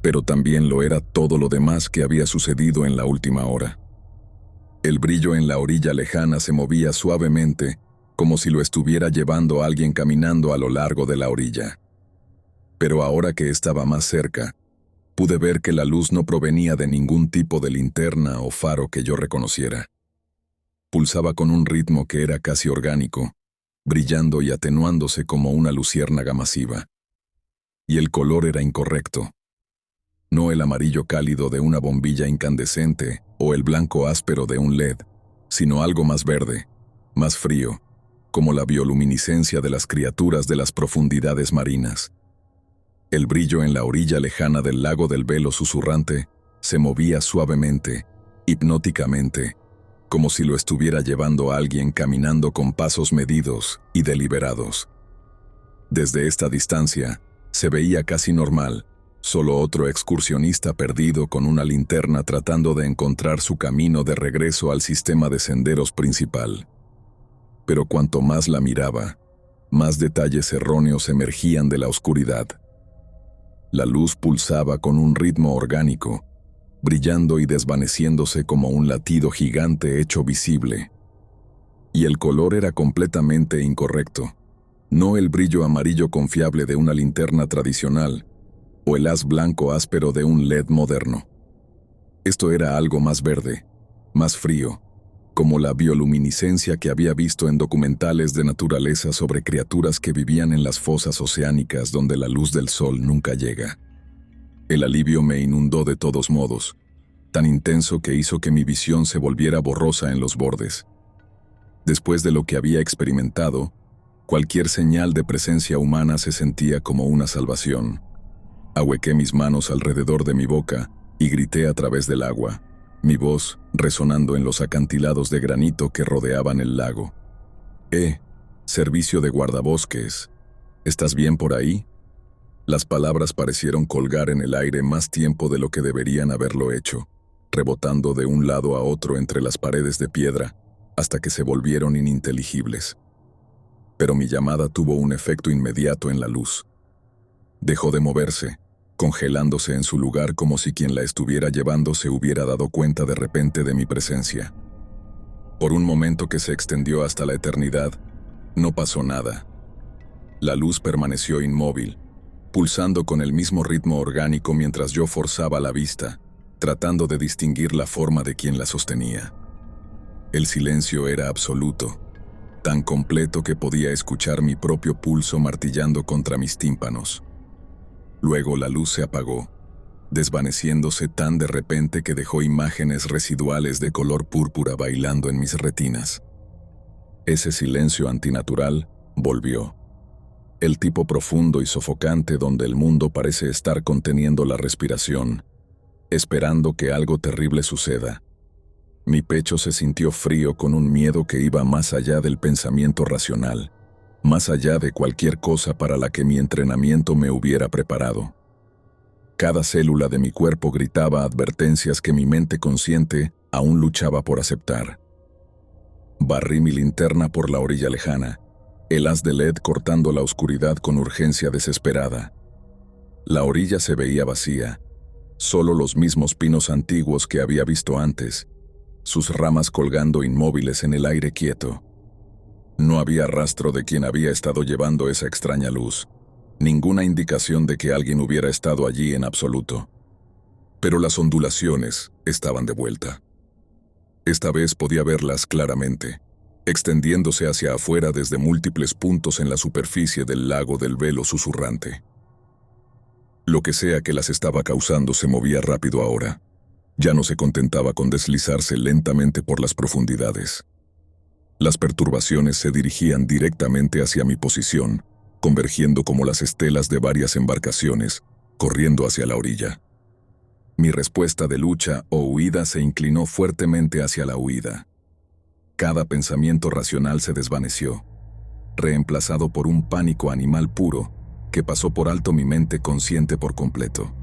pero también lo era todo lo demás que había sucedido en la última hora. El brillo en la orilla lejana se movía suavemente, como si lo estuviera llevando alguien caminando a lo largo de la orilla. Pero ahora que estaba más cerca, pude ver que la luz no provenía de ningún tipo de linterna o faro que yo reconociera. Pulsaba con un ritmo que era casi orgánico, brillando y atenuándose como una luciérnaga masiva. Y el color era incorrecto. No el amarillo cálido de una bombilla incandescente o el blanco áspero de un LED, sino algo más verde, más frío, como la bioluminiscencia de las criaturas de las profundidades marinas. El brillo en la orilla lejana del lago del velo susurrante se movía suavemente, hipnóticamente, como si lo estuviera llevando alguien caminando con pasos medidos y deliberados. Desde esta distancia, se veía casi normal, solo otro excursionista perdido con una linterna tratando de encontrar su camino de regreso al sistema de senderos principal. Pero cuanto más la miraba, más detalles erróneos emergían de la oscuridad. La luz pulsaba con un ritmo orgánico, brillando y desvaneciéndose como un latido gigante hecho visible. Y el color era completamente incorrecto. No el brillo amarillo confiable de una linterna tradicional, o el haz blanco áspero de un LED moderno. Esto era algo más verde, más frío, como la bioluminiscencia que había visto en documentales de naturaleza sobre criaturas que vivían en las fosas oceánicas donde la luz del sol nunca llega. El alivio me inundó de todos modos, tan intenso que hizo que mi visión se volviera borrosa en los bordes. Después de lo que había experimentado, cualquier señal de presencia humana se sentía como una salvación. Ahuequé mis manos alrededor de mi boca y grité a través del agua, mi voz resonando en los acantilados de granito que rodeaban el lago. Servicio de guardabosques, ¿estás bien por ahí? Las palabras parecieron colgar en el aire más tiempo de lo que deberían haberlo hecho, rebotando de un lado a otro entre las paredes de piedra, hasta que se volvieron ininteligibles. Pero mi llamada tuvo un efecto inmediato en la luz. Dejó de moverse, congelándose en su lugar como si quien la estuviera llevando se hubiera dado cuenta de repente de mi presencia. Por un momento que se extendió hasta la eternidad, no pasó nada. La luz permaneció inmóvil, pulsando con el mismo ritmo orgánico mientras yo forzaba la vista, tratando de distinguir la forma de quien la sostenía. El silencio era absoluto, tan completo que podía escuchar mi propio pulso martillando contra mis tímpanos. Luego la luz se apagó, desvaneciéndose tan de repente que dejó imágenes residuales de color púrpura bailando en mis retinas. Ese silencio antinatural volvió. El tipo profundo y sofocante donde el mundo parece estar conteniendo la respiración, esperando que algo terrible suceda. Mi pecho se sintió frío con un miedo que iba más allá del pensamiento racional, más allá de cualquier cosa para la que mi entrenamiento me hubiera preparado. Cada célula de mi cuerpo gritaba advertencias que mi mente consciente aún luchaba por aceptar. Barrí mi linterna por la orilla lejana, el haz de LED cortando la oscuridad con urgencia desesperada. La orilla se veía vacía, solo los mismos pinos antiguos que había visto antes, sus ramas colgando inmóviles en el aire quieto. No había rastro de quien había estado llevando esa extraña luz, ninguna indicación de que alguien hubiera estado allí en absoluto. Pero las ondulaciones estaban de vuelta. Esta vez podía verlas claramente, extendiéndose hacia afuera desde múltiples puntos en la superficie del lago del velo susurrante. Lo que sea que las estaba causando se movía rápido ahora. Ya no se contentaba con deslizarse lentamente por las profundidades. Las perturbaciones se dirigían directamente hacia mi posición, convergiendo como las estelas de varias embarcaciones, corriendo hacia la orilla. Mi respuesta de lucha o huida se inclinó fuertemente hacia la huida. Cada pensamiento racional se desvaneció, reemplazado por un pánico animal puro que pasó por alto mi mente consciente por completo.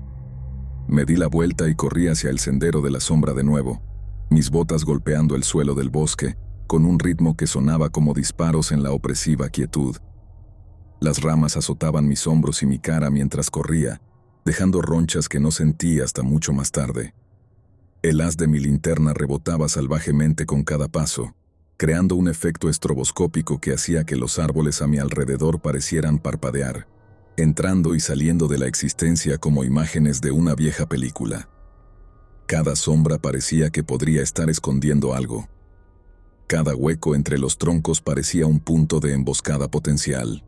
Me di la vuelta y corrí hacia el sendero de la sombra de nuevo, mis botas golpeando el suelo del bosque, con un ritmo que sonaba como disparos en la opresiva quietud. Las ramas azotaban mis hombros y mi cara mientras corría, dejando ronchas que no sentí hasta mucho más tarde. El haz de mi linterna rebotaba salvajemente con cada paso, creando un efecto estroboscópico que hacía que los árboles a mi alrededor parecieran parpadear, entrando y saliendo de la existencia como imágenes de una vieja película. Cada sombra parecía que podría estar escondiendo algo. Cada hueco entre los troncos parecía un punto de emboscada potencial.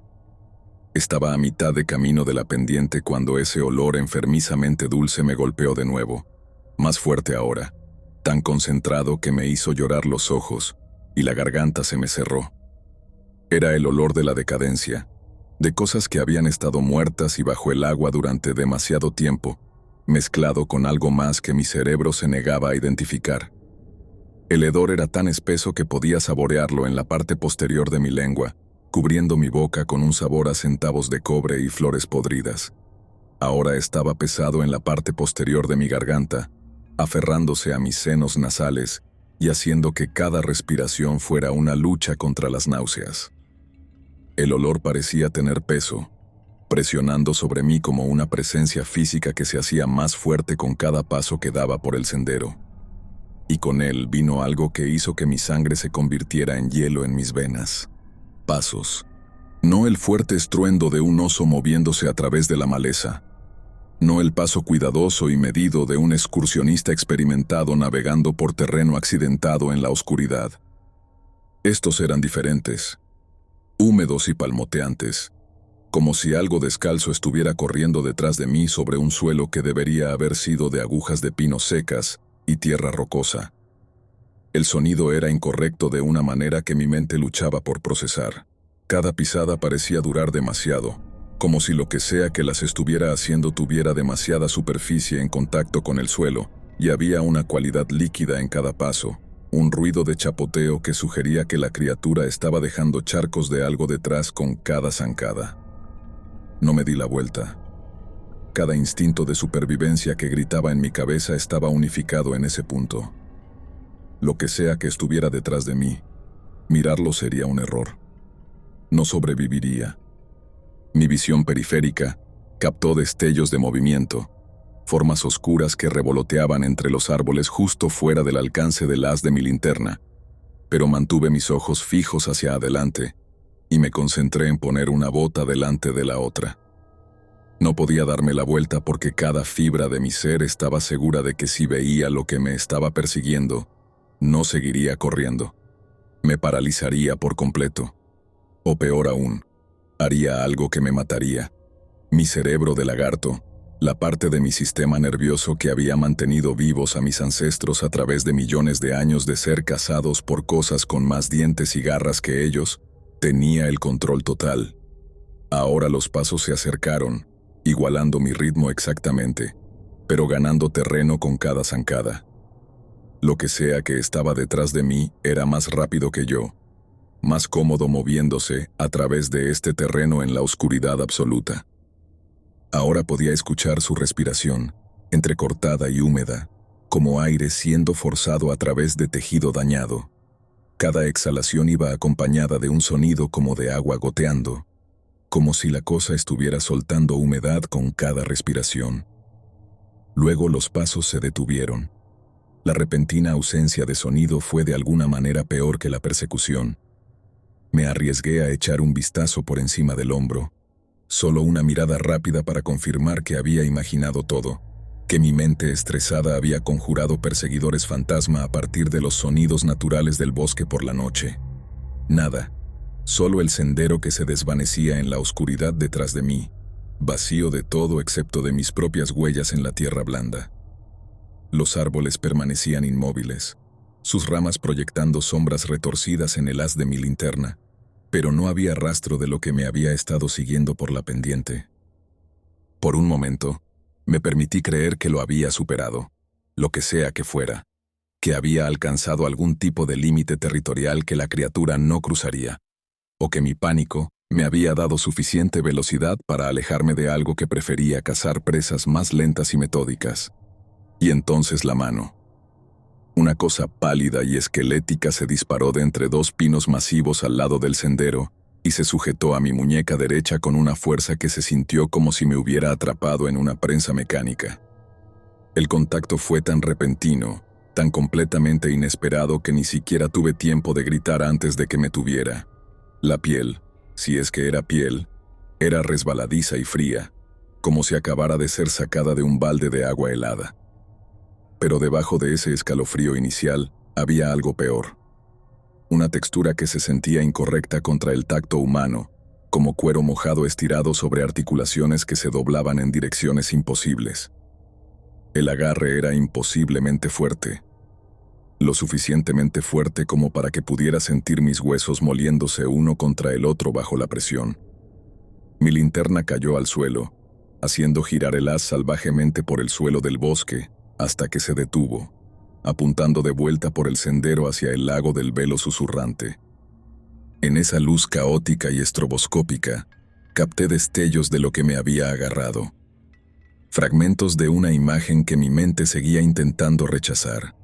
Estaba a mitad de camino de la pendiente cuando ese olor enfermizamente dulce me golpeó de nuevo, más fuerte ahora, tan concentrado que me hizo llorar los ojos y la garganta se me cerró. Era el olor de la decadencia, de cosas que habían estado muertas y bajo el agua durante demasiado tiempo, mezclado con algo más que mi cerebro se negaba a identificar. El hedor era tan espeso que podía saborearlo en la parte posterior de mi lengua, cubriendo mi boca con un sabor a centavos de cobre y flores podridas. Ahora estaba pesado en la parte posterior de mi garganta, aferrándose a mis senos nasales y haciendo que cada respiración fuera una lucha contra las náuseas. El olor parecía tener peso, presionando sobre mí como una presencia física que se hacía más fuerte con cada paso que daba por el sendero. Y con él vino algo que hizo que mi sangre se convirtiera en hielo en mis venas. Pasos. No el fuerte estruendo de un oso moviéndose a través de la maleza. No el paso cuidadoso y medido de un excursionista experimentado navegando por terreno accidentado en la oscuridad. Estos eran diferentes, húmedos y palmoteantes, como si algo descalzo estuviera corriendo detrás de mí sobre un suelo que debería haber sido de agujas de pino secas y tierra rocosa. El sonido era incorrecto de una manera que mi mente luchaba por procesar. Cada pisada parecía durar demasiado, como si lo que sea que las estuviera haciendo tuviera demasiada superficie en contacto con el suelo, y había una cualidad líquida en cada paso, un ruido de chapoteo que sugería que la criatura estaba dejando charcos de algo detrás con cada zancada. No me di la vuelta. Cada instinto de supervivencia que gritaba en mi cabeza estaba unificado en ese punto. Lo que sea que estuviera detrás de mí, mirarlo sería un error. No sobreviviría. Mi visión periférica captó destellos de movimiento, formas oscuras que revoloteaban entre los árboles justo fuera del alcance del haz de mi linterna, pero mantuve mis ojos fijos hacia adelante y me concentré en poner una bota delante de la otra. No podía darme la vuelta porque cada fibra de mi ser estaba segura de que si veía lo que me estaba persiguiendo, no seguiría corriendo. Me paralizaría por completo. O peor aún, haría algo que me mataría. Mi cerebro de lagarto, la parte de mi sistema nervioso que había mantenido vivos a mis ancestros a través de millones de años de ser cazados por cosas con más dientes y garras que ellos, tenía el control total. Ahora los pasos se acercaron, igualando mi ritmo exactamente, pero ganando terreno con cada zancada. Lo que sea que estaba detrás de mí era más rápido que yo, más cómodo moviéndose a través de este terreno en la oscuridad absoluta. Ahora podía escuchar su respiración, entrecortada y húmeda, como aire siendo forzado a través de tejido dañado. Cada exhalación iba acompañada de un sonido como de agua goteando, como si la cosa estuviera soltando humedad con cada respiración. Luego los pasos se detuvieron. La repentina ausencia de sonido fue de alguna manera peor que la persecución. Me arriesgué a echar un vistazo por encima del hombro, solo una mirada rápida para confirmar que había imaginado todo, que mi mente estresada había conjurado perseguidores fantasma a partir de los sonidos naturales del bosque por la noche. Nada, solo el sendero que se desvanecía en la oscuridad detrás de mí, vacío de todo excepto de mis propias huellas en la tierra blanda. Los árboles permanecían inmóviles, sus ramas proyectando sombras retorcidas en el haz de mi linterna, pero no había rastro de lo que me había estado siguiendo por la pendiente. Por un momento, me permití creer que lo había superado, lo que sea que fuera, que había alcanzado algún tipo de límite territorial que la criatura no cruzaría, o que mi pánico me había dado suficiente velocidad para alejarme de algo que prefería cazar presas más lentas y metódicas. Y entonces la mano. Una cosa pálida y esquelética se disparó de entre dos pinos masivos al lado del sendero y se sujetó a mi muñeca derecha con una fuerza que se sintió como si me hubiera atrapado en una prensa mecánica. El contacto fue tan repentino, tan completamente inesperado que ni siquiera tuve tiempo de gritar antes de que me tuviera. La piel, si es que era piel, era resbaladiza y fría, como si acabara de ser sacada de un balde de agua helada. Pero debajo de ese escalofrío inicial había algo peor. Una textura que se sentía incorrecta contra el tacto humano, como cuero mojado estirado sobre articulaciones que se doblaban en direcciones imposibles. El agarre era imposiblemente fuerte, lo suficientemente fuerte como para que pudiera sentir mis huesos moliéndose uno contra el otro bajo la presión. Mi linterna cayó al suelo, haciendo girar el haz salvajemente por el suelo del bosque, hasta que se detuvo, apuntando de vuelta por el sendero hacia el lago del velo susurrante. En esa luz caótica y estroboscópica, capté destellos de lo que me había agarrado. Fragmentos de una imagen que mi mente seguía intentando rechazar.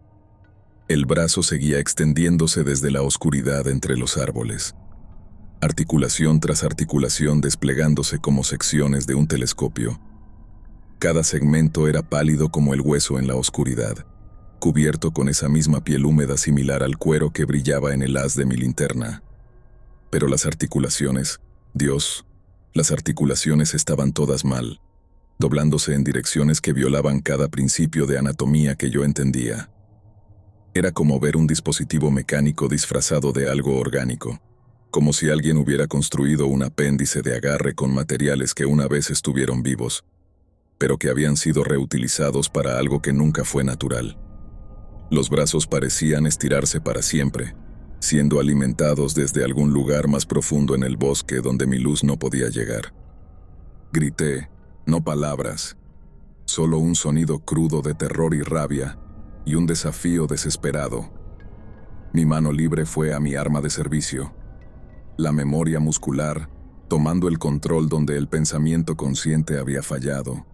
El brazo seguía extendiéndose desde la oscuridad entre los árboles. Articulación tras articulación desplegándose como secciones de un telescopio. Cada segmento era pálido como el hueso en la oscuridad, cubierto con esa misma piel húmeda similar al cuero que brillaba en el haz de mi linterna. Pero las articulaciones, Dios, las articulaciones estaban todas mal, doblándose en direcciones que violaban cada principio de anatomía que yo entendía. Era como ver un dispositivo mecánico disfrazado de algo orgánico, como si alguien hubiera construido un apéndice de agarre con materiales que una vez estuvieron vivos, pero que habían sido reutilizados para algo que nunca fue natural. Los brazos parecían estirarse para siempre, siendo alimentados desde algún lugar más profundo en el bosque donde mi luz no podía llegar. Grité, no palabras, solo un sonido crudo de terror y rabia, y un desafío desesperado. Mi mano libre fue a mi arma de servicio. La memoria muscular, tomando el control donde el pensamiento consciente había fallado.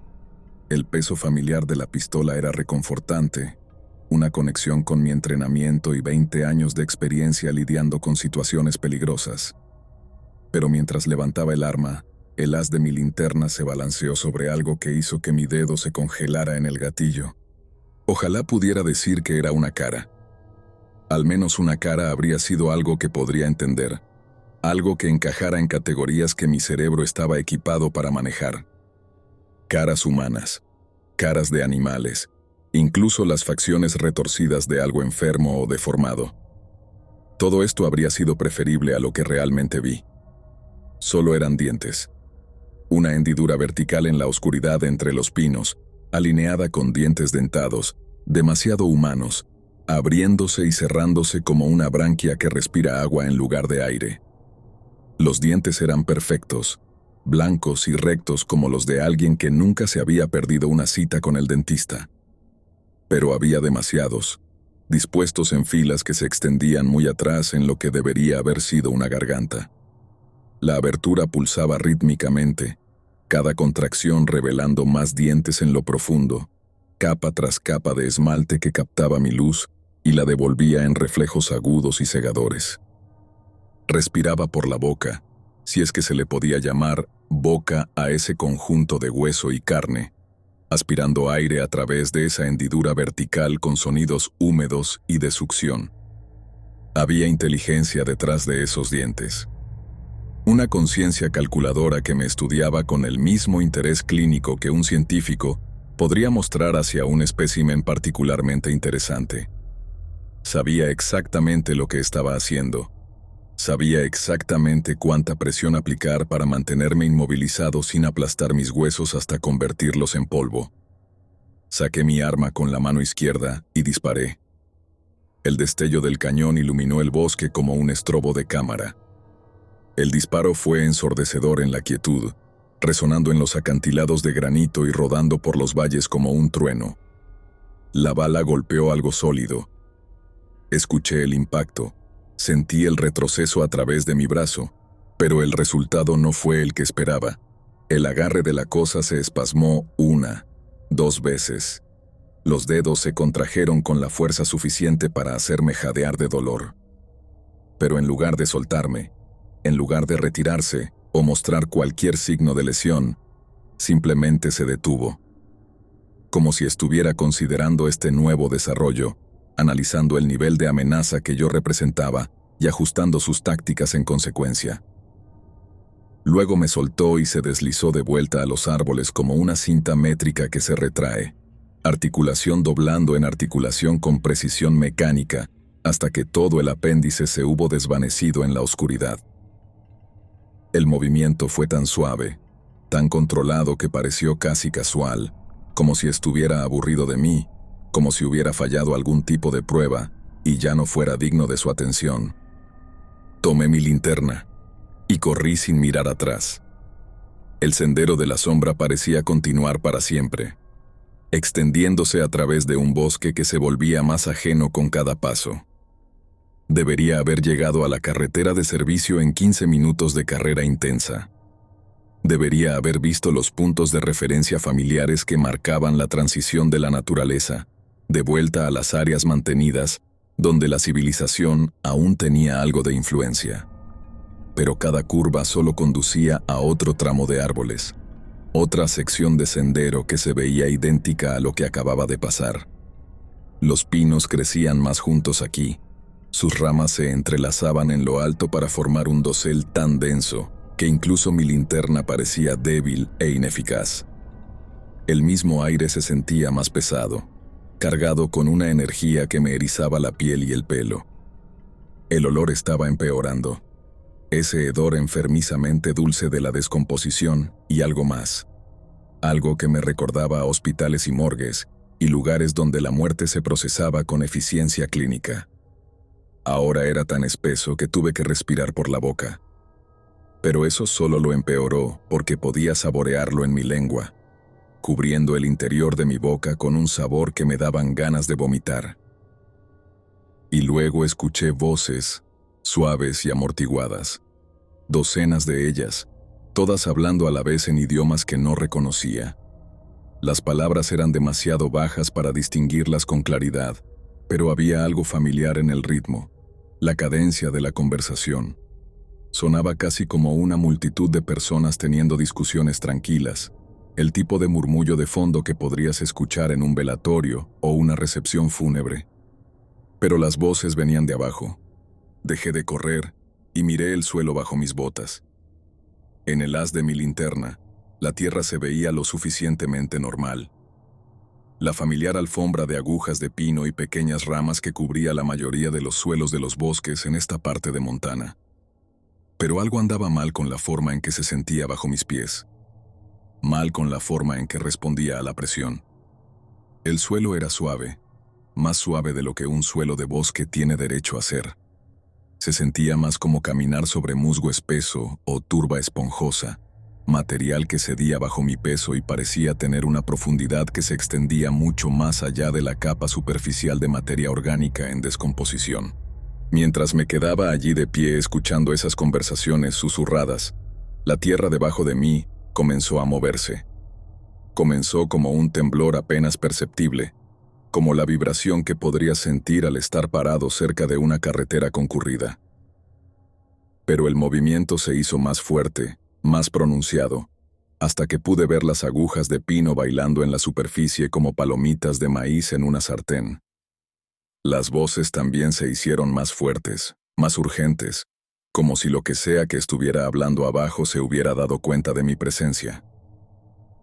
El peso familiar de la pistola era reconfortante, una conexión con mi entrenamiento y 20 años de experiencia lidiando con situaciones peligrosas. Pero mientras levantaba el arma, el haz de mi linterna se balanceó sobre algo que hizo que mi dedo se congelara en el gatillo. Ojalá pudiera decir que era una cara. Al menos una cara habría sido algo que podría entender, algo que encajara en categorías que mi cerebro estaba equipado para manejar. Caras humanas, caras de animales, incluso las facciones retorcidas de algo enfermo o deformado. Todo esto habría sido preferible a lo que realmente vi. Solo eran dientes. Una hendidura vertical en la oscuridad entre los pinos, alineada con dientes dentados, demasiado humanos, abriéndose y cerrándose como una branquia que respira agua en lugar de aire. Los dientes eran perfectos, blancos y rectos como los de alguien que nunca se había perdido una cita con el dentista. Pero había demasiados, dispuestos en filas que se extendían muy atrás en lo que debería haber sido una garganta. La abertura pulsaba rítmicamente, cada contracción revelando más dientes en lo profundo, capa tras capa de esmalte que captaba mi luz y la devolvía en reflejos agudos y cegadores. Respiraba por la boca, si es que se le podía llamar boca a ese conjunto de hueso y carne, aspirando aire a través de esa hendidura vertical con sonidos húmedos y de succión. Había inteligencia detrás de esos dientes. Una conciencia calculadora que me estudiaba con el mismo interés clínico que un científico podría mostrar hacia un espécimen particularmente interesante. Sabía exactamente lo que estaba haciendo. Sabía exactamente cuánta presión aplicar para mantenerme inmovilizado sin aplastar mis huesos hasta convertirlos en polvo. Saqué mi arma con la mano izquierda y disparé. El destello del cañón iluminó el bosque como un estrobo de cámara. El disparo fue ensordecedor en la quietud, resonando en los acantilados de granito y rodando por los valles como un trueno. La bala golpeó algo sólido. Escuché el impacto, sentí el retroceso a través de mi brazo, pero el resultado no fue el que esperaba. El agarre de la cosa se espasmó 1, 2 veces. Los dedos se contrajeron con la fuerza suficiente para hacerme jadear de dolor. Pero en lugar de soltarme, en lugar de retirarse o mostrar cualquier signo de lesión, simplemente se detuvo. Como si estuviera considerando este nuevo desarrollo, analizando el nivel de amenaza que yo representaba y ajustando sus tácticas en consecuencia. Luego me soltó y se deslizó de vuelta a los árboles como una cinta métrica que se retrae, articulación doblando en articulación con precisión mecánica, hasta que todo el apéndice se hubo desvanecido en la oscuridad. El movimiento fue tan suave, tan controlado que pareció casi casual, como si estuviera aburrido de mí, como si hubiera fallado algún tipo de prueba y ya no fuera digno de su atención. Tomé mi linterna y corrí sin mirar atrás. El sendero de la sombra parecía continuar para siempre, extendiéndose a través de un bosque que se volvía más ajeno con cada paso. Debería haber llegado a la carretera de servicio en 15 minutos de carrera intensa. Debería haber visto los puntos de referencia familiares que marcaban la transición de la naturaleza, de vuelta a las áreas mantenidas, donde la civilización aún tenía algo de influencia. Pero cada curva solo conducía a otro tramo de árboles, otra sección de sendero que se veía idéntica a lo que acababa de pasar. Los pinos crecían más juntos aquí. Sus ramas se entrelazaban en lo alto para formar un dosel tan denso que incluso mi linterna parecía débil e ineficaz. El mismo aire se sentía más pesado, cargado con una energía que me erizaba la piel y el pelo. El olor estaba empeorando, ese hedor enfermizamente dulce de la descomposición y algo más. Algo que me recordaba a hospitales y morgues y lugares donde la muerte se procesaba con eficiencia clínica. Ahora era tan espeso que tuve que respirar por la boca. Pero eso solo lo empeoró porque podía saborearlo en mi lengua, cubriendo el interior de mi boca con un sabor que me daban ganas de vomitar. Y luego escuché voces, suaves y amortiguadas, docenas de ellas, todas hablando a la vez en idiomas que no reconocía. Las palabras eran demasiado bajas para distinguirlas con claridad, pero había algo familiar en el ritmo, la cadencia de la conversación. Sonaba casi como una multitud de personas teniendo discusiones tranquilas, el tipo de murmullo de fondo que podrías escuchar en un velatorio o una recepción fúnebre. Pero las voces venían de abajo. Dejé de correr y miré el suelo bajo mis botas. En el haz de mi linterna, la tierra se veía lo suficientemente normal. La familiar alfombra de agujas de pino y pequeñas ramas que cubría la mayoría de los suelos de los bosques en esta parte de Montana. Pero algo andaba mal con la forma en que se sentía bajo mis pies. Mal con la forma en que respondía a la presión. El suelo era suave, más suave de lo que un suelo de bosque tiene derecho a ser. Se sentía más como caminar sobre musgo espeso o turba esponjosa, material que cedía bajo mi peso y parecía tener una profundidad que se extendía mucho más allá de la capa superficial de materia orgánica en descomposición. Mientras me quedaba allí de pie escuchando esas conversaciones susurradas, la tierra debajo de mí comenzó a moverse. Comenzó como un temblor apenas perceptible, como la vibración que podrías sentir al estar parado cerca de una carretera concurrida. Pero el movimiento se hizo más fuerte, más pronunciado, hasta que pude ver las agujas de pino bailando en la superficie como palomitas de maíz en una sartén. Las voces también se hicieron más fuertes, más urgentes, como si lo que sea que estuviera hablando abajo se hubiera dado cuenta de mi presencia.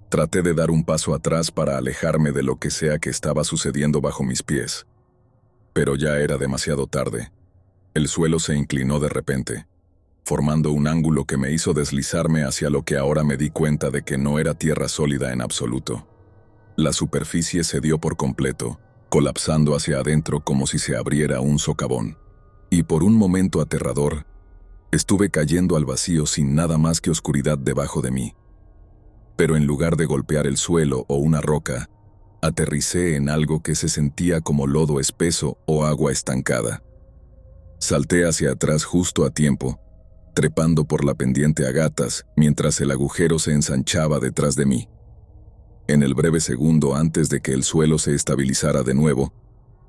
Traté de dar un paso atrás para alejarme de lo que sea que estaba sucediendo bajo mis pies. Pero ya era demasiado tarde. El suelo se inclinó de repente, formando un ángulo que me hizo deslizarme hacia lo que ahora me di cuenta de que no era tierra sólida en absoluto. La superficie cedió por completo, colapsando hacia adentro como si se abriera un socavón. Y por un momento aterrador, estuve cayendo al vacío sin nada más que oscuridad debajo de mí. Pero en lugar de golpear el suelo o una roca, aterricé en algo que se sentía como lodo espeso o agua estancada. Salté hacia atrás justo a tiempo, trepando por la pendiente a gatas mientras el agujero se ensanchaba detrás de mí. En el breve segundo antes de que el suelo se estabilizara de nuevo,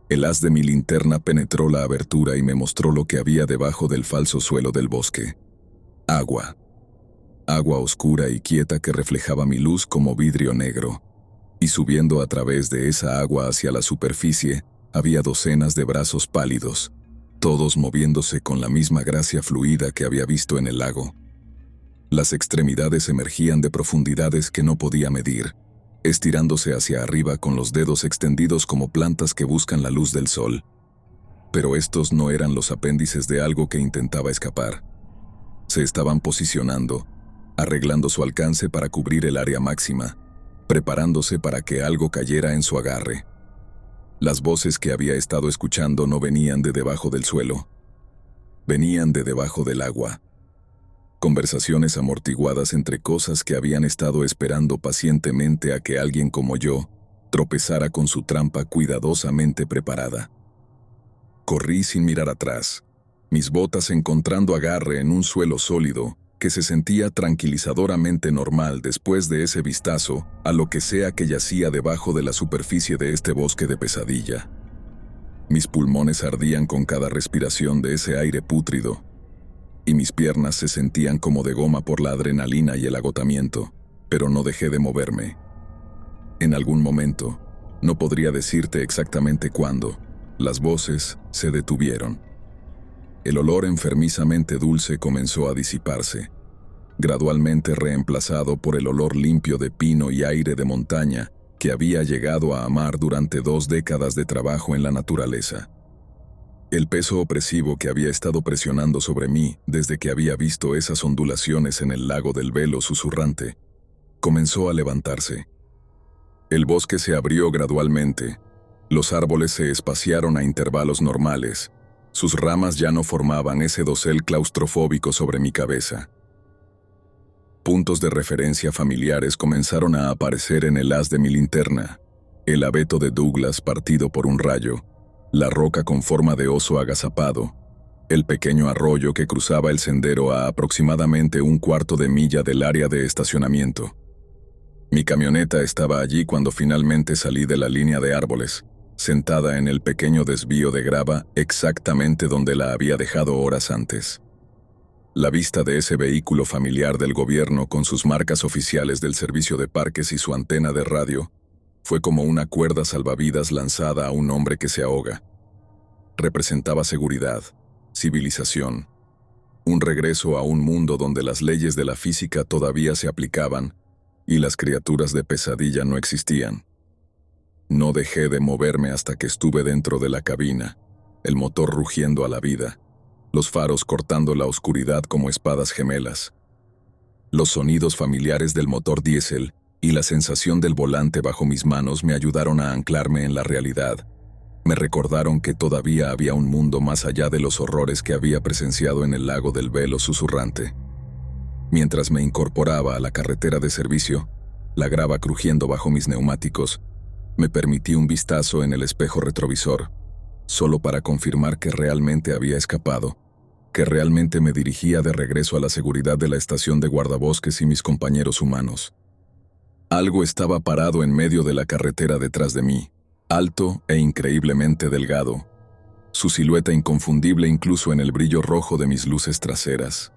el haz de mi linterna penetró la abertura y me mostró lo que había debajo del falso suelo del bosque. Agua. Agua oscura y quieta que reflejaba mi luz como vidrio negro. Y subiendo a través de esa agua hacia la superficie, había docenas de brazos pálidos, todos moviéndose con la misma gracia fluida que había visto en el lago. Las extremidades emergían de profundidades que no podía medir, estirándose hacia arriba con los dedos extendidos como plantas que buscan la luz del sol. Pero estos no eran los apéndices de algo que intentaba escapar. Se estaban posicionando, arreglando su alcance para cubrir el área máxima, preparándose para que algo cayera en su agarre. Las voces que había estado escuchando no venían de debajo del suelo, venían de debajo del agua. Conversaciones amortiguadas entre cosas que habían estado esperando pacientemente a que alguien como yo tropezara con su trampa cuidadosamente preparada. Corrí sin mirar atrás, mis botas encontrando agarre en un suelo sólido que se sentía tranquilizadoramente normal después de ese vistazo a lo que sea que yacía debajo de la superficie de este bosque de pesadilla. Mis pulmones ardían con cada respiración de ese aire pútrido, y mis piernas se sentían como de goma por la adrenalina y el agotamiento, pero no dejé de moverme. En algún momento, no podría decirte exactamente cuándo, las voces se detuvieron. El olor enfermizamente dulce comenzó a disiparse, gradualmente reemplazado por el olor limpio de pino y aire de montaña que había llegado a amar durante 2 décadas de trabajo en la naturaleza. El peso opresivo que había estado presionando sobre mí desde que había visto esas ondulaciones en el lago del velo susurrante, comenzó a levantarse. El bosque se abrió gradualmente, los árboles se espaciaron a intervalos normales, sus ramas ya no formaban ese dosel claustrofóbico sobre mi cabeza. Puntos de referencia familiares comenzaron a aparecer en el haz de mi linterna, el abeto de Douglas partido por un rayo, la roca con forma de oso agazapado, el pequeño arroyo que cruzaba el sendero a aproximadamente 1/4 de milla del área de estacionamiento. Mi camioneta estaba allí cuando finalmente salí de la línea de árboles, sentada en el pequeño desvío de grava exactamente donde la había dejado horas antes. La vista de ese vehículo familiar del gobierno con sus marcas oficiales del servicio de parques y su antena de radio fue como una cuerda salvavidas lanzada a un hombre que se ahoga. Representaba seguridad, civilización, un regreso a un mundo donde las leyes de la física todavía se aplicaban y las criaturas de pesadilla no existían. No dejé de moverme hasta que estuve dentro de la cabina, el motor rugiendo a la vida, los faros cortando la oscuridad como espadas gemelas. Los sonidos familiares del motor diésel y la sensación del volante bajo mis manos me ayudaron a anclarme en la realidad. Me recordaron que todavía había un mundo más allá de los horrores que había presenciado en el lago del velo susurrante. Mientras me incorporaba a la carretera de servicio, la grava crujiendo bajo mis neumáticos, me permití un vistazo en el espejo retrovisor, solo para confirmar que realmente había escapado, que realmente me dirigía de regreso a la seguridad de la estación de guardabosques y mis compañeros humanos. Algo estaba parado en medio de la carretera detrás de mí, Alto e increíblemente delgado, su silueta inconfundible incluso en el brillo rojo de mis luces traseras.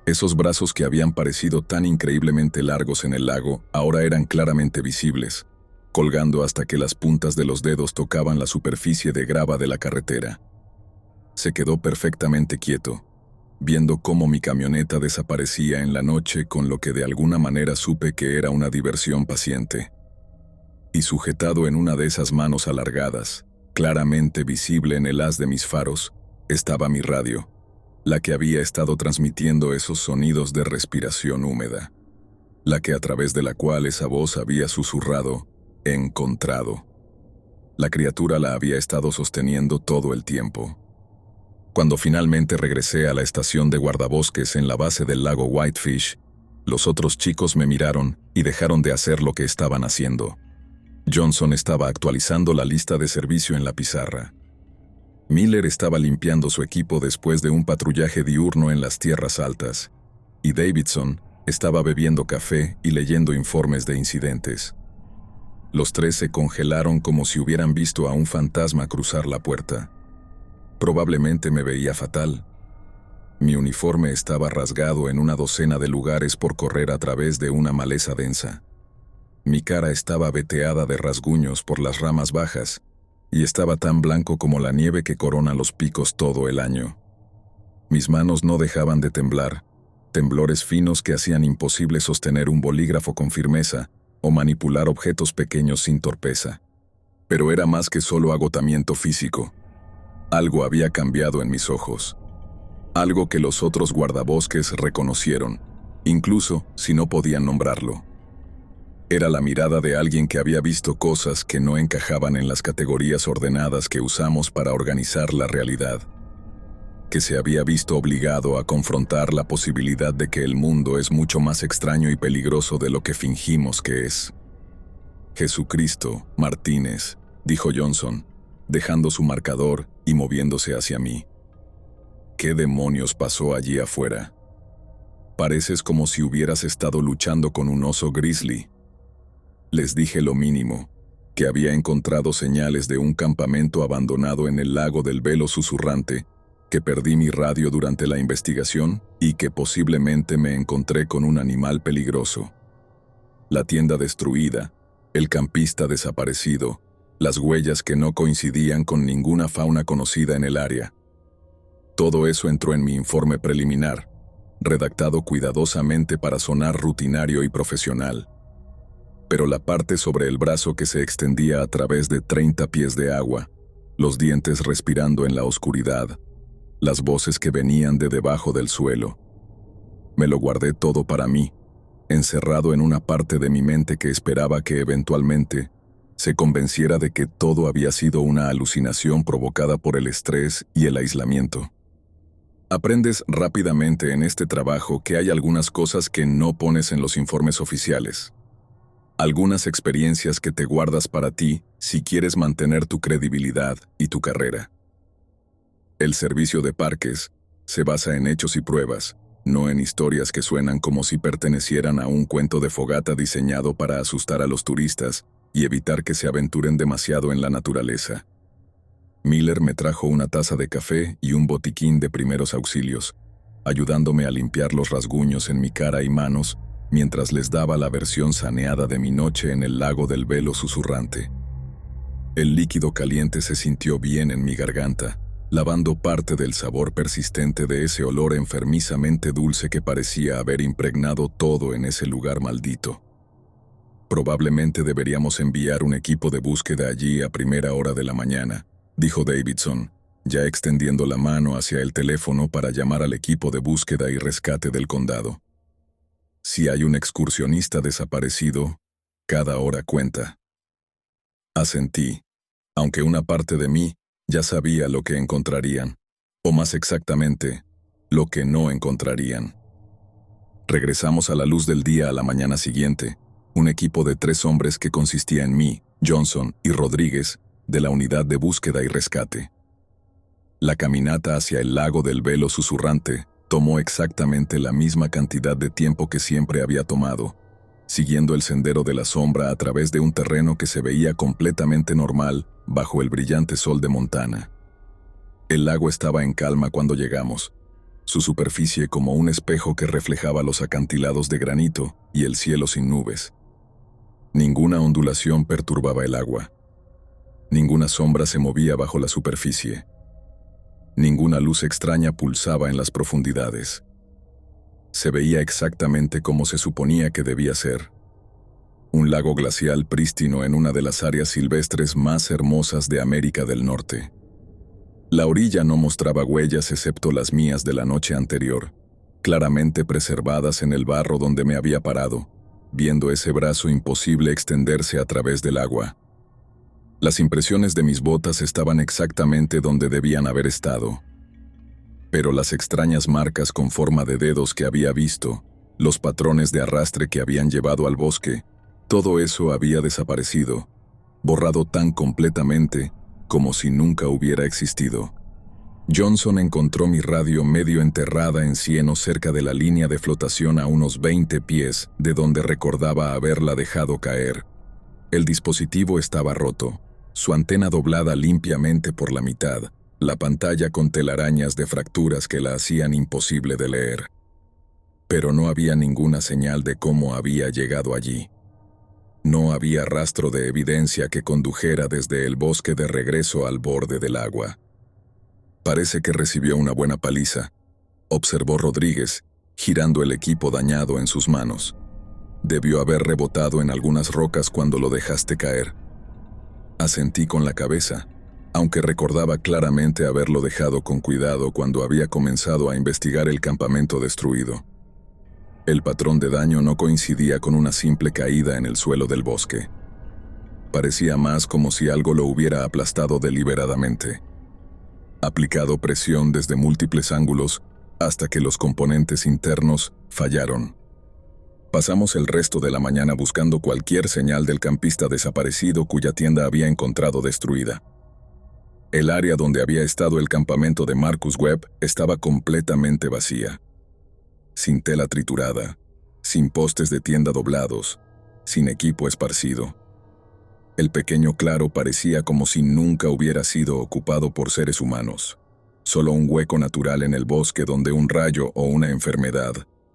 Esos brazos que habían parecido tan increíblemente largos en el lago ahora eran claramente visibles, colgando hasta que las puntas de los dedos tocaban la superficie de grava de la carretera. Se quedó perfectamente quieto, viendo cómo mi camioneta desaparecía en la noche, con lo que de alguna manera supe que era una diversión paciente. Y sujetado en una de esas manos alargadas, claramente visible en el haz de mis faros, estaba mi radio, la que había estado transmitiendo esos sonidos de respiración húmeda, la que a través de la cual esa voz había susurrado, encontrado. La criatura la había estado sosteniendo todo el tiempo. Cuando finalmente regresé a la estación de guardabosques en la base del lago Whitefish, los otros chicos me miraron y dejaron de hacer lo que estaban haciendo. Johnson estaba actualizando la lista de servicio en la pizarra. Miller estaba limpiando su equipo después de un patrullaje diurno en las tierras altas, y Davidson estaba bebiendo café y leyendo informes de incidentes. Los tres se congelaron como si hubieran visto a un fantasma cruzar la puerta. Probablemente me veía fatal. Mi uniforme estaba rasgado en una docena de lugares por correr a través de una maleza densa. Mi cara estaba veteada de rasguños por las ramas bajas, y estaba tan blanco como la nieve que corona los picos todo el año. Mis manos no dejaban de temblar, temblores finos que hacían imposible sostener un bolígrafo con firmeza o manipular objetos pequeños sin torpeza. Pero era más que solo agotamiento físico. Algo había cambiado en mis ojos. Algo que los otros guardabosques reconocieron, incluso si no podían nombrarlo. Era la mirada de alguien que había visto cosas que no encajaban en las categorías ordenadas que usamos para organizar la realidad. Que se había visto obligado a confrontar la posibilidad de que el mundo es mucho más extraño y peligroso de lo que fingimos que es. Jesucristo, Martínez, dijo Johnson, dejando su marcador y moviéndose hacia mí. ¿Qué demonios pasó allí afuera? Pareces como si hubieras estado luchando con un oso grizzly. Les dije lo mínimo, que había encontrado señales de un campamento abandonado en el lago del Velo Susurrante, que perdí mi radio durante la investigación y que posiblemente me encontré con un animal peligroso. La tienda destruida, el campista desaparecido, las huellas que no coincidían con ninguna fauna conocida en el área. Todo eso entró en mi informe preliminar, redactado cuidadosamente para sonar rutinario y profesional. Pero la parte sobre el brazo que se extendía a través de 30 pies de agua, los dientes respirando en la oscuridad, las voces que venían de debajo del suelo. Me lo guardé todo para mí, encerrado en una parte de mi mente que esperaba que eventualmente se convenciera de que todo había sido una alucinación provocada por el estrés y el aislamiento. Aprendes rápidamente en este trabajo que hay algunas cosas que no pones en los informes oficiales. Algunas experiencias que te guardas para ti si quieres mantener tu credibilidad y tu carrera. El servicio de parques se basa en hechos y pruebas, no en historias que suenan como si pertenecieran a un cuento de fogata diseñado para asustar a los turistas y evitar que se aventuren demasiado en la naturaleza. Miller me trajo una taza de café y un botiquín de primeros auxilios, ayudándome a limpiar los rasguños en mi cara y manos mientras les daba la versión saneada de mi noche en el lago del Velo Susurrante. El líquido caliente se sintió bien en mi garganta, lavando parte del sabor persistente de ese olor enfermizamente dulce que parecía haber impregnado todo en ese lugar maldito. Probablemente deberíamos enviar un equipo de búsqueda allí a primera hora de la mañana, dijo Davidson, ya extendiendo la mano hacia el teléfono para llamar al equipo de búsqueda y rescate del condado. Si hay un excursionista desaparecido, cada hora cuenta. Asentí, aunque una parte de mí ya sabía lo que encontrarían, o más exactamente, lo que no encontrarían. Regresamos a la luz del día a la mañana siguiente, un equipo de 3 hombres que consistía en mí, Johnson y Rodríguez, de la unidad de búsqueda y rescate. La caminata hacia el lago del Velo Susurrante tomó exactamente la misma cantidad de tiempo que siempre había tomado, siguiendo el sendero de la sombra a través de un terreno que se veía completamente normal bajo el brillante sol de Montana. El lago estaba en calma cuando llegamos, su superficie como un espejo que reflejaba los acantilados de granito y el cielo sin nubes. Ninguna ondulación perturbaba el agua. Ninguna sombra se movía bajo la superficie. Ninguna luz extraña pulsaba en las profundidades. Se veía exactamente como se suponía que debía ser. Un lago glacial prístino en una de las áreas silvestres más hermosas de América del Norte. La orilla no mostraba huellas excepto las mías de la noche anterior, claramente preservadas en el barro donde me había parado, viendo ese brazo imposible extenderse a través del agua. Las impresiones de mis botas estaban exactamente donde debían haber estado. Pero las extrañas marcas con forma de dedos que había visto, los patrones de arrastre que habían llevado al bosque, todo eso había desaparecido, borrado tan completamente como si nunca hubiera existido. Johnson encontró mi radio medio enterrada en cieno cerca de la línea de flotación a unos 20 pies de donde recordaba haberla dejado caer. El dispositivo estaba roto, su antena doblada limpiamente por la mitad, la pantalla con telarañas de fracturas que la hacían imposible de leer. Pero no había ninguna señal de cómo había llegado allí. No había rastro de evidencia que condujera desde el bosque de regreso al borde del agua. Parece que recibió una buena paliza, observó Rodríguez, girando el equipo dañado en sus manos. Debió haber rebotado en algunas rocas cuando lo dejaste caer. Asentí con la cabeza, aunque recordaba claramente haberlo dejado con cuidado cuando había comenzado a investigar el campamento destruido. El patrón de daño no coincidía con una simple caída en el suelo del bosque. Parecía más como si algo lo hubiera aplastado deliberadamente. Aplicado presión desde múltiples ángulos hasta que los componentes internos fallaron. Pasamos el resto de la mañana buscando cualquier señal del campista desaparecido cuya tienda había encontrado destruida. El área donde había estado el campamento de Marcus Webb estaba completamente vacía. Sin tela triturada, sin postes de tienda doblados, sin equipo esparcido. El pequeño claro parecía como si nunca hubiera sido ocupado por seres humanos. Solo un hueco natural en el bosque donde un rayo o una enfermedad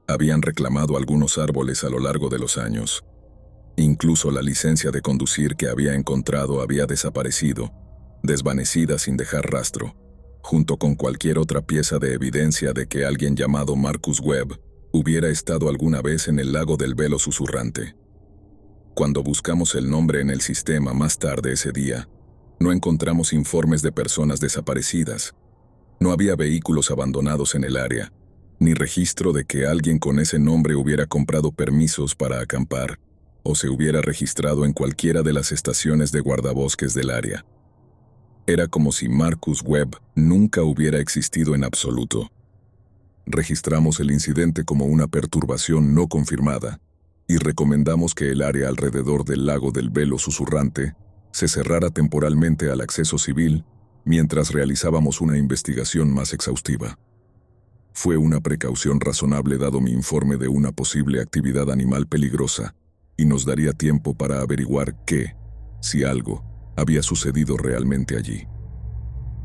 habían reclamado algunos árboles a lo largo de los años. Incluso la licencia de conducir que había encontrado había desaparecido, desvanecida sin dejar rastro, junto con cualquier otra pieza de evidencia de que alguien llamado Marcus Webb hubiera estado alguna vez en el lago del velo susurrante. Cuando buscamos el nombre en el sistema más tarde ese día, no encontramos informes de personas desaparecidas. No había vehículos abandonados en el área, ni registro de que alguien con ese nombre hubiera comprado permisos para acampar o se hubiera registrado en cualquiera de las estaciones de guardabosques del área. Era como si Marcus Webb nunca hubiera existido en absoluto. Registramos el incidente como una perturbación no confirmada y recomendamos que el área alrededor del lago del velo susurrante se cerrara temporalmente al acceso civil mientras realizábamos una investigación más exhaustiva. Fue una precaución razonable dado mi informe de una posible actividad animal peligrosa y nos daría tiempo para averiguar qué, si algo, había sucedido realmente allí.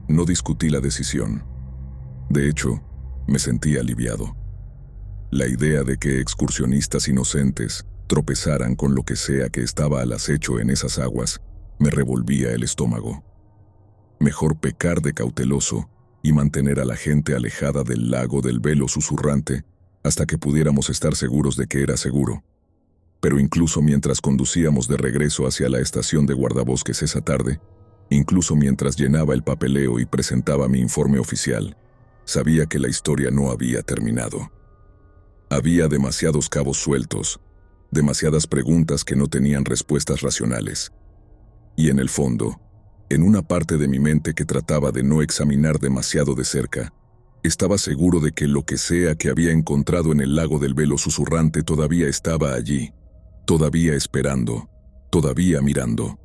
No discutí la decisión. De hecho, me sentí aliviado. La idea de que excursionistas inocentes tropezaran con lo que sea que estaba al acecho en esas aguas me revolvía el estómago. Mejor pecar de cauteloso y mantener a la gente alejada del lago del velo susurrante hasta que pudiéramos estar seguros de que era seguro. Pero incluso mientras conducíamos de regreso hacia la estación de guardabosques esa tarde, incluso mientras llenaba el papeleo y presentaba mi informe oficial, sabía que la historia no había terminado. Había demasiados cabos sueltos, demasiadas preguntas que no tenían respuestas racionales. Y en el fondo, en una parte de mi mente que trataba de no examinar demasiado de cerca, estaba seguro de que lo que sea que había encontrado en el lago del velo susurrante todavía estaba allí, todavía esperando, todavía mirando.